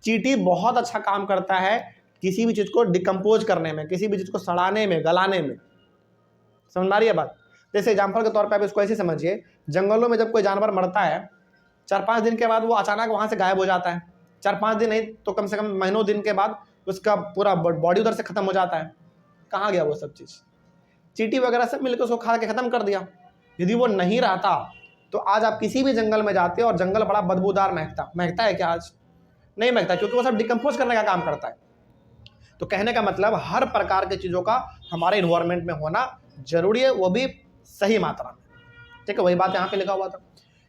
चींटी बहुत अच्छा काम करता है किसी भी चीज़ को डिकम्पोज करने में, किसी भी चीज़ को सड़ाने में, गलाने में। समझ में आ रही है बात? जैसे एग्जाम्पल के तौर पे आप इसको ऐसे समझिए, जंगलों में जब कोई जानवर मरता है 4-5 दिन के बाद वो अचानक वहाँ से गायब हो जाता है। 4-5 दिन नहीं तो कम से कम महीनों दिन के बाद उसका पूरा बॉडी उधर से खत्म हो जाता है। कहाँ गया वो सब चीज़? चींटी वगैरह सब मिलकर उसको खा के खत्म कर दिया। यदि वो नहीं रहता तो आज आप किसी भी जंगल में जाते और जंगल बड़ा बदबूदार महकता है क्या? आज नहीं महकता, क्योंकि वो सब डिकम्पोज करने का काम करता है। तो कहने का मतलब हर प्रकार की चीज़ों का हमारे इन्वायरमेंट में होना जरूरी है, वो भी सही मात्रा में। ठीक है, वही बात यहाँ पे लिखा हुआ था।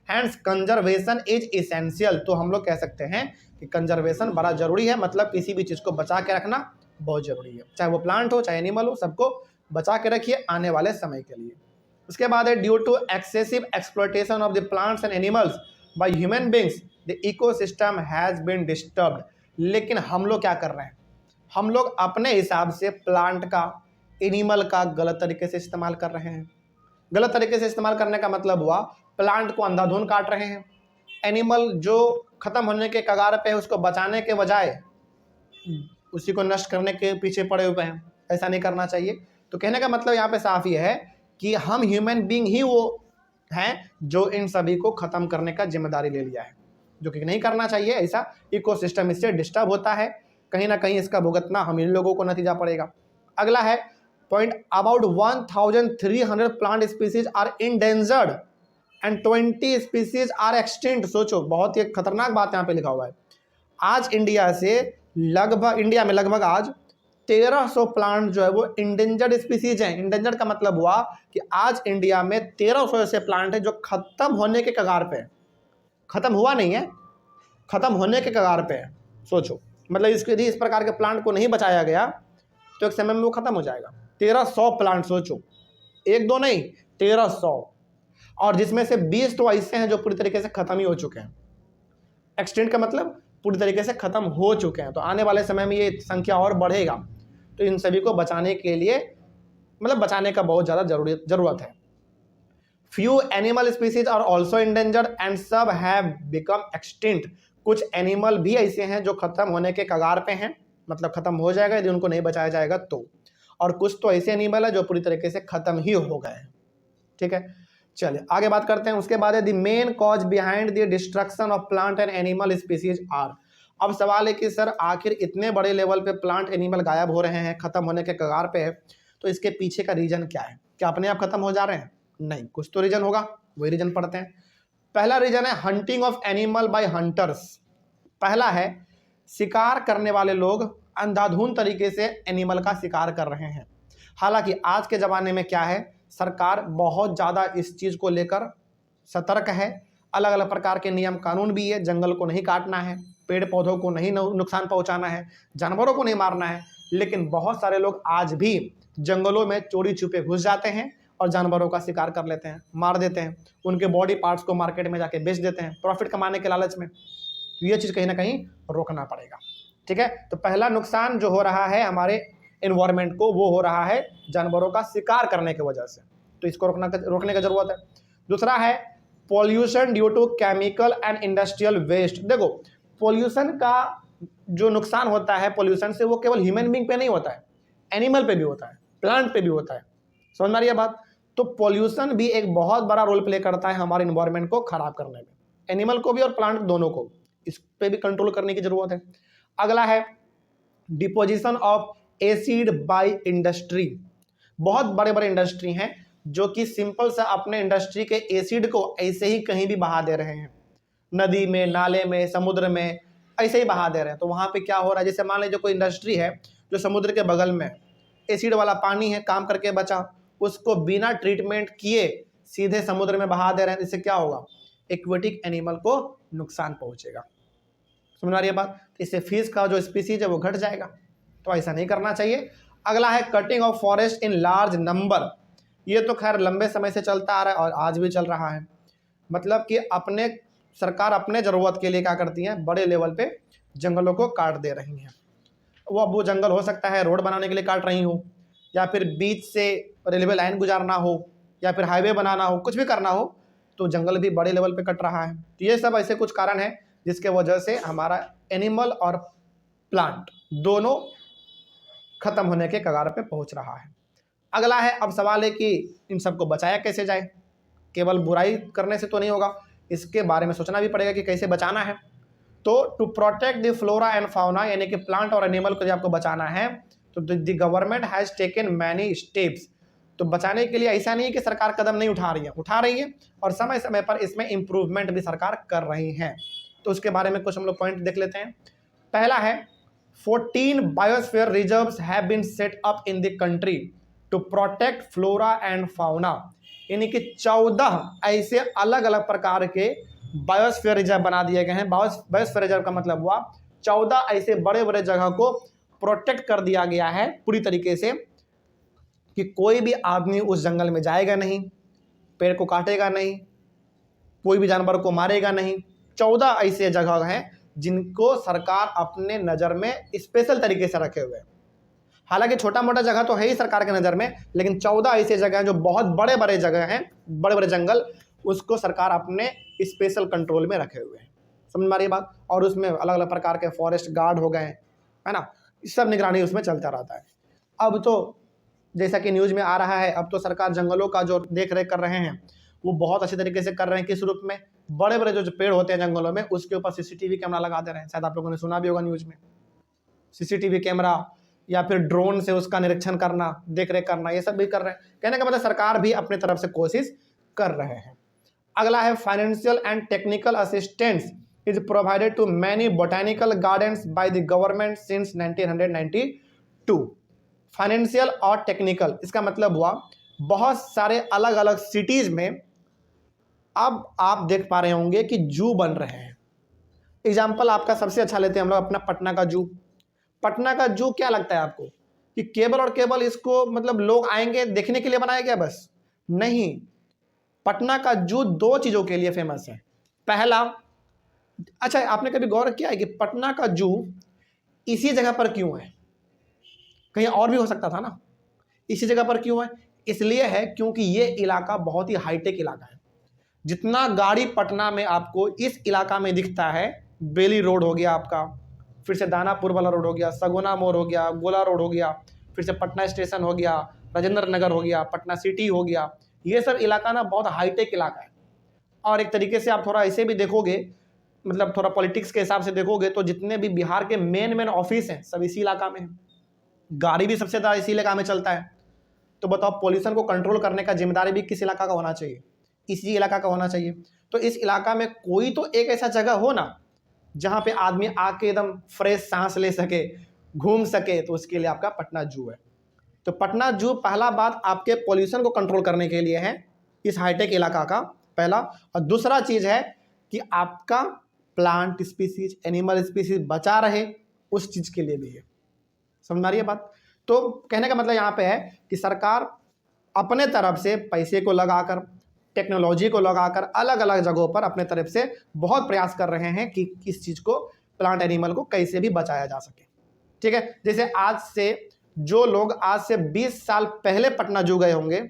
Hence conservation is essential. तो हम लोग कह सकते हैं कि कंजर्वेशन बड़ा जरूरी है, मतलब किसी भी चीज़ को बचा के रखना बहुत जरूरी है, चाहे वो प्लांट हो चाहे एनिमल हो, सबको बचा के रखिए आने वाले समय के लिए। उसके बाद है due to excessive exploitation of the plants and animals by human beings the ecosystem has been disturbed. लेकिन हम लोग क्या कर रहे हैं? हम लोग अपने हिसाब से प्लांट का, एनिमल का गलत तरीके से इस्तेमाल कर रहे हैं। गलत तरीके से इस्तेमाल करने का मतलब हुआ प्लांट को अंधाधुंध काट रहे हैं, एनिमल जो खत्म होने के कगार पे है उसको बचाने के बजाय उसी को नष्ट करने के पीछे पड़े हुए हैं। ऐसा नहीं करना चाहिए। तो कहने का मतलब यहाँ पे साफ ये है कि हम ह्यूमन बींग ही वो हैं जो इन सभी को ख़त्म करने का जिम्मेदारी ले लिया है, जो कि नहीं करना चाहिए। ऐसा इकोसिस्टम इससे डिस्टर्ब होता है, कहीं ना कहीं इसका भुगतना हम इन लोगों को नतीजा पड़ेगा। अगला है point, about 1300 plant species are endangered and 20 species are extinct. सोचो, बहुत ही खतरनाक बात यहाँ पे लिखा हुआ है। आज इंडिया में लगभग आज 1300 प्लांट जो है वो इंडेंजर्ड स्पीसीज हैं। इंडेंजर्ड का मतलब हुआ कि आज इंडिया में 1300 ऐसे प्लांट हैं जो खत्म होने के कगार पे है। खत्म हुआ नहीं है, खत्म होने के कगार पे है। सोचो, मतलब यदि इस प्रकार के प्लांट को नहीं बचाया गया तो एक समय में वो खत्म हो जाएगा। 1300 प्लांट, सोचो, एक दो नहीं, 1300, और जिसमें से 20 तो ऐसे हैं जो पूरी तरीके से खत्म ही हो चुके हैं। एक्सटेंट का मतलब पूरी तरीके से खत्म हो चुके हैं। तो आने वाले समय में ये संख्या और बढ़ेगा। तो इन सभी को बचाने के लिए, मतलब बचाने का बहुत ज़्यादा जरूरत है। Few animal species are also endangered and some have become extinct. कुछ एनिमल भी ऐसे हैं जो खत्म होने के कगार पे हैं, मतलब खत्म हो जाएगा यदि उनको नहीं बचाया जाएगा तो। और कुछ तो ऐसे एनिमल है जो पूरी तरीके से खत्म ही हो गए हैं। ठीक है, चलिए आगे बात करते हैं। उसके बाद है the main cause behind the destruction of plant and animal species are. अब सवाल है कि सर आखिर इतने बड़े लेवल पे प्लांट एनिमल गायब हो रहे हैं, खत्म होने के कगार पे है, तो इसके पीछे का रीजन क्या है? क्या अपने आप खत्म हो जा रहे हैं? नहीं, कुछ तो रीजन होगा, वही रीजन पढ़ते हैं। पहला रीजन है hunting of animal bye hunters. पहला है शिकार करने वाले लोग अंधाधुंध तरीके से एनिमल का शिकार कर रहे हैं। हालांकि आज के ज़माने में क्या है, सरकार बहुत ज़्यादा इस चीज़ को लेकर सतर्क है। अलग अलग प्रकार के नियम कानून भी है। जंगल को नहीं काटना है, पेड़ पौधों को नहीं नुकसान पहुंचाना है, जानवरों को नहीं मारना है। लेकिन बहुत सारे लोग आज भी जंगलों में चोरी छुपे घुस जाते हैं और जानवरों का शिकार कर लेते हैं, मार देते हैं, उनके बॉडी पार्ट्स को मार्केट में जाके बेच देते हैं प्रॉफिट कमाने के लालच में। तो ये चीज़ कहीं ना कहीं रोकना पड़ेगा। ठीक है, तो पहला नुकसान जो हो रहा है हमारे एनवायरनमेंट को, वो हो रहा है जानवरों का शिकार करने की वजह से। तो इसको रोकने की जरूरत है। दूसरा है pollution due to chemical and industrial waste. देखो, पॉल्यूशन का जो नुकसान होता है, पॉल्यूशन से वो केवल ह्यूमन बींग पे नहीं होता है, एनिमल पे भी होता है, प्लांट पे भी होता है। समझ में आ रही है बात? तो पॉल्यूशन भी एक बहुत बड़ा रोल प्ले करता है हमारे एनवायरनमेंट को खराब करने में, एनिमल को भी और प्लांट दोनों को। इस पे भी कंट्रोल करने की जरूरत है। अगला है deposition of acid by industry. बहुत बड़े बड़े इंडस्ट्री हैं जो कि सिंपल सा अपने इंडस्ट्री के एसिड को ऐसे ही कहीं भी बहा दे रहे हैं, नदी में, नाले में, समुद्र में, ऐसे ही बहा दे रहे हैं। तो वहाँ पे क्या हो रहा है, जैसे मान लीजिए कोई इंडस्ट्री है जो समुद्र के बगल में, एसिड वाला पानी है, काम करके बचा, उसको बिना ट्रीटमेंट किए सीधे समुद्र में बहा दे रहे हैं। इससे क्या होगा, एक्वेटिक एनिमल को नुकसान पहुँचेगा। समझ आ रही है बात? तो इससे फिश का जो स्पीसीज है वो घट जाएगा। तो ऐसा नहीं करना चाहिए। अगला है cutting of forest in large number. ये तो खैर लंबे समय से चलता आ रहा है और आज भी चल रहा है। मतलब कि सरकार अपने ज़रूरत के लिए क्या करती है, बड़े लेवल पे जंगलों को काट दे रही हैं। वो जंगल हो सकता है रोड बनाने के लिए काट रही हो, या फिर बीच से रेलवे लाइन गुजारना हो, या फिर हाईवे बनाना हो, कुछ भी करना हो, तो जंगल भी बड़े लेवल पे कट रहा है। तो ये सब ऐसे कुछ कारण हैं जिसके वजह से हमारा एनिमल और प्लांट दोनों खत्म होने के कगार पे पहुंच रहा है। अगला है, अब सवाल है कि इन सबको बचाया कैसे जाए। केवल बुराई करने से तो नहीं होगा, इसके बारे में सोचना भी पड़ेगा कि कैसे बचाना है। तो to protect the flora and fauna, यानी कि प्लांट और एनिमल को जब आपको बचाना है तो the government has taken many steps. तो बचाने के लिए ऐसा नहीं है कि सरकार कदम नहीं उठा रही है और समय समय पर इसमें इम्प्रूवमेंट भी सरकार कर रही है। तो उसके बारे में कुछ हम लोग पॉइंट देख लेते हैं। पहला है 14 biosphere reserves have been set up in the country to protect flora and fauna. यानी कि 14 ऐसे अलग अलग प्रकार के बायोस्फीयर रिजर्व बना दिए गए हैं। बायोस्फीयर रिजर्व का मतलब हुआ 14 ऐसे बड़े बड़े जगह को प्रोटेक्ट कर दिया गया है पूरी तरीके से कि कोई भी आदमी उस जंगल में जाएगा नहीं, पेड़ को काटेगा नहीं, कोई भी जानवर को मारेगा नहीं। 14 ऐसे जगह हैं जिनको सरकार अपने नज़र में स्पेशल तरीके से रखे हुए हैं। हालांकि छोटा मोटा जगह तो है ही सरकार के नज़र में, लेकिन 14 ऐसे जगह हैं जो बहुत बड़े बड़े जगह हैं, बड़े बड़े जंगल, उसको सरकार अपने स्पेशल कंट्रोल में रखे हुए हैं। समझ में आ रही बात? और उसमें अलग अलग प्रकार के फॉरेस्ट गार्ड हो गए, है ना, सब निगरानी उसमें चलता रहता है। अब तो जैसा कि न्यूज़ में आ रहा है, अब तो सरकार जंगलों का जो देख रेख कर रहे हैं वो बहुत अच्छे तरीके से कर रहे हैं। किस रूप में? बड़े बड़े जो पेड़ होते हैं जंगलों में उसके ऊपर सीसीटीवी कैमरा लगा दे रहे हैं। शायद आप लोगों ने सुना भी होगा न्यूज़ में, सीसीटीवी कैमरा या फिर ड्रोन से उसका निरीक्षण करना, देख रेख करना, ये सब भी कर रहे हैं। कहने का मतलब सरकार भी अपनी तरफ से कोशिश कर रहे हैं। अगला है financial and technical assistance is provided to many botanical gardens by the government since 1992। Financial और टेक्निकल, इसका मतलब हुआ बहुत सारे अलग अलग सिटीज में अब आप देख पा रहे होंगे कि जू बन रहे हैं। एग्जाम्पल आपका सबसे अच्छा लेते हैं हम लोग अपना पटना का जू। पटना का जू क्या लगता है आपको कि केवल और केवल इसको मतलब लोग आएंगे देखने के लिए बनाया गया? बस नहीं, पटना का जू दो चीजों के लिए फेमस है। पहला, अच्छा आपने कभी गौर किया है कि पटना का जू इसी जगह पर क्यों है? कहीं और भी हो सकता था ना, इसी जगह पर क्यों है? इसलिए है क्योंकि ये इलाका बहुत ही हाईटेक इलाका है। जितना गाड़ी पटना में आपको इस इलाका में दिखता है, बेली रोड हो गया आपका, फिर से दानापुर वाला रोड हो गया, सगुना मोड़ हो गया, गोला रोड हो गया, फिर से पटना स्टेशन हो गया, राजेंद्र नगर हो गया, पटना सिटी हो गया, ये सब इलाका ना बहुत हाईटेक इलाका है। और एक तरीके से आप थोड़ा ऐसे भी देखोगे, मतलब थोड़ा पॉलिटिक्स के हिसाब से देखोगे तो जितने भी बिहार के मेन ऑफिस हैं सब इसी इलाका में है। गाड़ी भी सबसे ज़्यादा इसी इलाका में चलता है। तो बताओ, पोल्यूशन को कंट्रोल करने का जिम्मेदारी भी किस इलाका का होना चाहिए? इसी इलाका का होना चाहिए। तो इस इलाका में कोई तो एक ऐसा जगह हो ना जहां पे आदमी आके एकदम फ्रेश सांस ले सके, घूम सके, तो उसके लिए आपका पटना जू है। तो पटना जू पहला बात आपके पोल्यूशन को कंट्रोल करने के लिए है, इस हाईटेक इलाका का पहला। और दूसरा चीज है कि आपका प्लांट स्पीसीज, एनिमल स्पीसीज बचा रहे, उस चीज के लिए भी है। समझ में आ रही है बात? तो कहने का मतलब यहाँ पे है कि सरकार अपने तरफ से पैसे को लगाकर, टेक्नोलॉजी को लगाकर अलग अलग जगहों पर अपने तरफ से बहुत प्रयास कर रहे हैं कि इस चीज़ को, प्लांट एनिमल को कैसे भी बचाया जा सके। ठीक है, जैसे आज से जो लोग आज से 20 साल पहले पटना जू गए होंगे,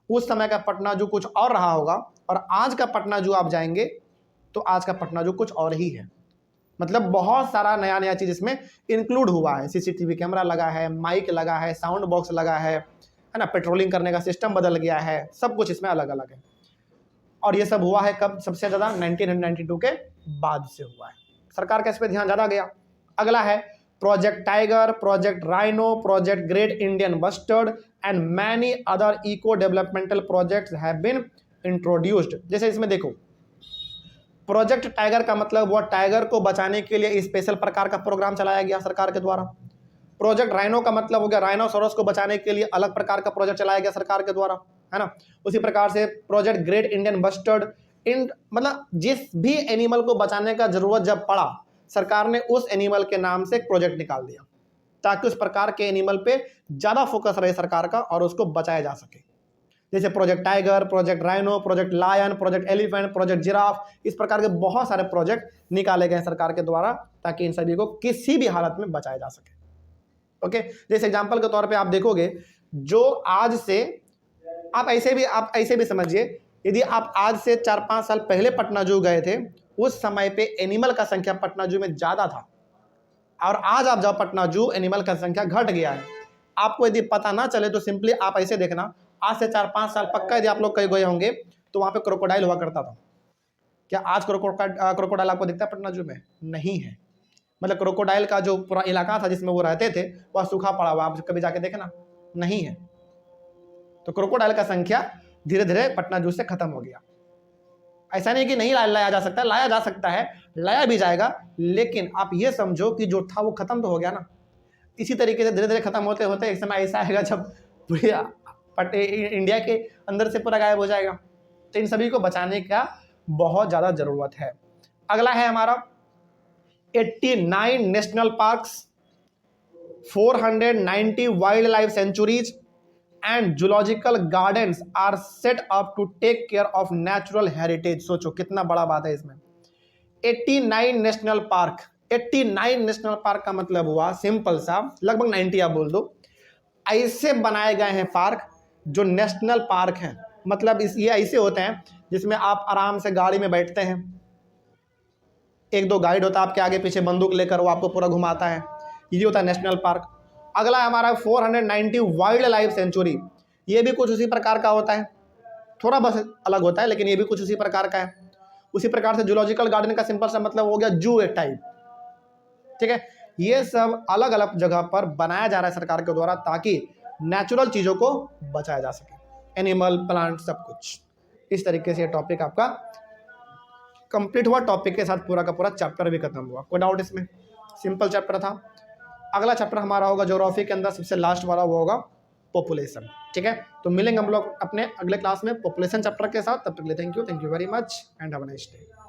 उस समय का पटना जू कुछ और रहा होगा, और आज का पटना जू आप जाएंगे तो आज का पटना जू कुछ और ही है। मतलब बहुत सारा नया नया चीज़ इसमें इंक्लूड हुआ है। सीसीटीवी कैमरा लगा है, माइक लगा है, साउंड बॉक्स लगा है ना, पेट्रोलिंग करने का सिस्टम बदल गया है, सब कुछ इसमें अलग अलग है। और ये सब हुआ है कब? सबसे ज़्यादा 1992 के बाद से हुआ है। सरकार का इस पर ध्यान ज़्यादा गया। अगला है project tiger, project rhino, project great Indian bustard and many other eco developmental projects have been introduced. जैसे इसमें देखो, प्रोजेक्ट टाइगर का मतलब वो टाइगर को बचाने के लिए स्पेशल प्रकार का प्रोग्राम चलाया गया सरकार के द्वारा। प्रोजेक्ट राइनो का मतलब हो गया राइनोसोरस को बचाने के लिए अलग प्रकार का प्रोजेक्ट चलाया गया सरकार के द्वारा, है ना। उसी प्रकार से प्रोजेक्ट ग्रेट इंडियन बस्टर्ड, मतलब जिस भी एनिमल को बचाने का जरूरत जब पड़ा, सरकार ने उस एनिमल के नाम से एक प्रोजेक्ट निकाल दिया ताकि उस प्रकार के एनिमल पे ज्यादा फोकस रहे सरकार का और उसको बचाया जा सके। जैसे project tiger, project rhino, project lion, project elephant, project giraffe, इस प्रकार के बहुत सारे प्रोजेक्ट निकाले गए सरकार के द्वारा ताकि इन सभी को किसी भी हालत में बचाया जा सके। ओके, जैसे एग्जांपल के तौर पे आप देखोगे, जो आज से आप ऐसे भी समझिए, यदि आप आज से 4-5 साल पहले पटना जू गए थे, उस समय पे एनिमल का संख्या पटना जू में ज्यादा था, और आज आप जाओ पटना जू, एनिमल का संख्या घट गया है। आपको यदि पता ना चले तो सिंपली आप ऐसे देखना, आज से 4-5 साल पक्का यदि आप लोग कहीं गए होंगे तो वहां पे क्रोकोडाइल हुआ करता था। क्या आज क्रोकोडाइल आपको दिखता है पटना जू में? नहीं है। मतलब क्रोकोडाइल का जो पूरा इलाका था जिसमें वो रहते थे वह सूखा पड़ा हुआ, आप कभी जाके देखना, नहीं है। तो क्रोकोडाइल का संख्या धीरे धीरे पटना जू से खत्म हो गया। ऐसा नहीं कि नहीं लाया जा सकता, लाया जा सकता है, लाया भी जाएगा, लेकिन आप ये समझो कि जो था वो खत्म तो हो गया ना। इसी तरीके से धीरे धीरे खत्म होते होते एक समय ऐसा आएगा जब इंडिया के अंदर से पूरा गायब हो जाएगा। तो इन सभी को बचाने का बहुत ज़्यादा ज़रूरत है। अगला है हमारा 89 national parks, 490 wildlife sanctuaries and zoological gardens are set up to take care of natural heritage. सोचो कितना बड़ा बात है इसमें। 89 नेशनल पार्क, 89 नेशनल पार्क का मतलब हुआ सिंपल सा, लगभग 90 आप बोल दो, ऐसे बनाए गए हैं पार्क जो नेशनल पार्क हैं। मतलब ये ऐसे होते हैं जिसमें आप आराम से गाड़ी में बैठते हैं, 1-2 गाइड होता है आपके आगे पीछे बंदूक लेकर, वो आपको पूरा घुमाता है, ये होता है नेशनल पार्क। अगला है हमारा 490 वाइल्ड लाइफ सेंचुरी। ये भी कुछ उसी प्रकार का होता है, थोड़ा बस अलग होता है, लेकिन ये भी कुछ उसी प्रकार का है। उसी प्रकार से जूलॉजिकल गार्डन का सिंपल सा मतलब हो गया जू एक टाइप, ठीक है। ये सब अलग अलग जगह पर बनाया जा रहा है सरकार के द्वारा, ताकि नेचुरल चीज़ों को बचाया जा सके, एनिमल, प्लांट, सब कुछ। इस तरीके से ये टॉपिक आपका कंप्लीट हुआ। टॉपिक के साथ पूरा का पूरा चैप्टर भी खत्म हुआ। कोई डाउट इसमें? सिंपल चैप्टर था। अगला चैप्टर हमारा होगा ज्योग्राफी के अंदर सबसे लास्ट वाला, वो होगा पॉपुलेशन, ठीक है। तो मिलेंगे हम लोग अपने अगले क्लास में पॉपुलेशन चैप्टर के साथ। तब तक के लिए thank you very much and have a nice day.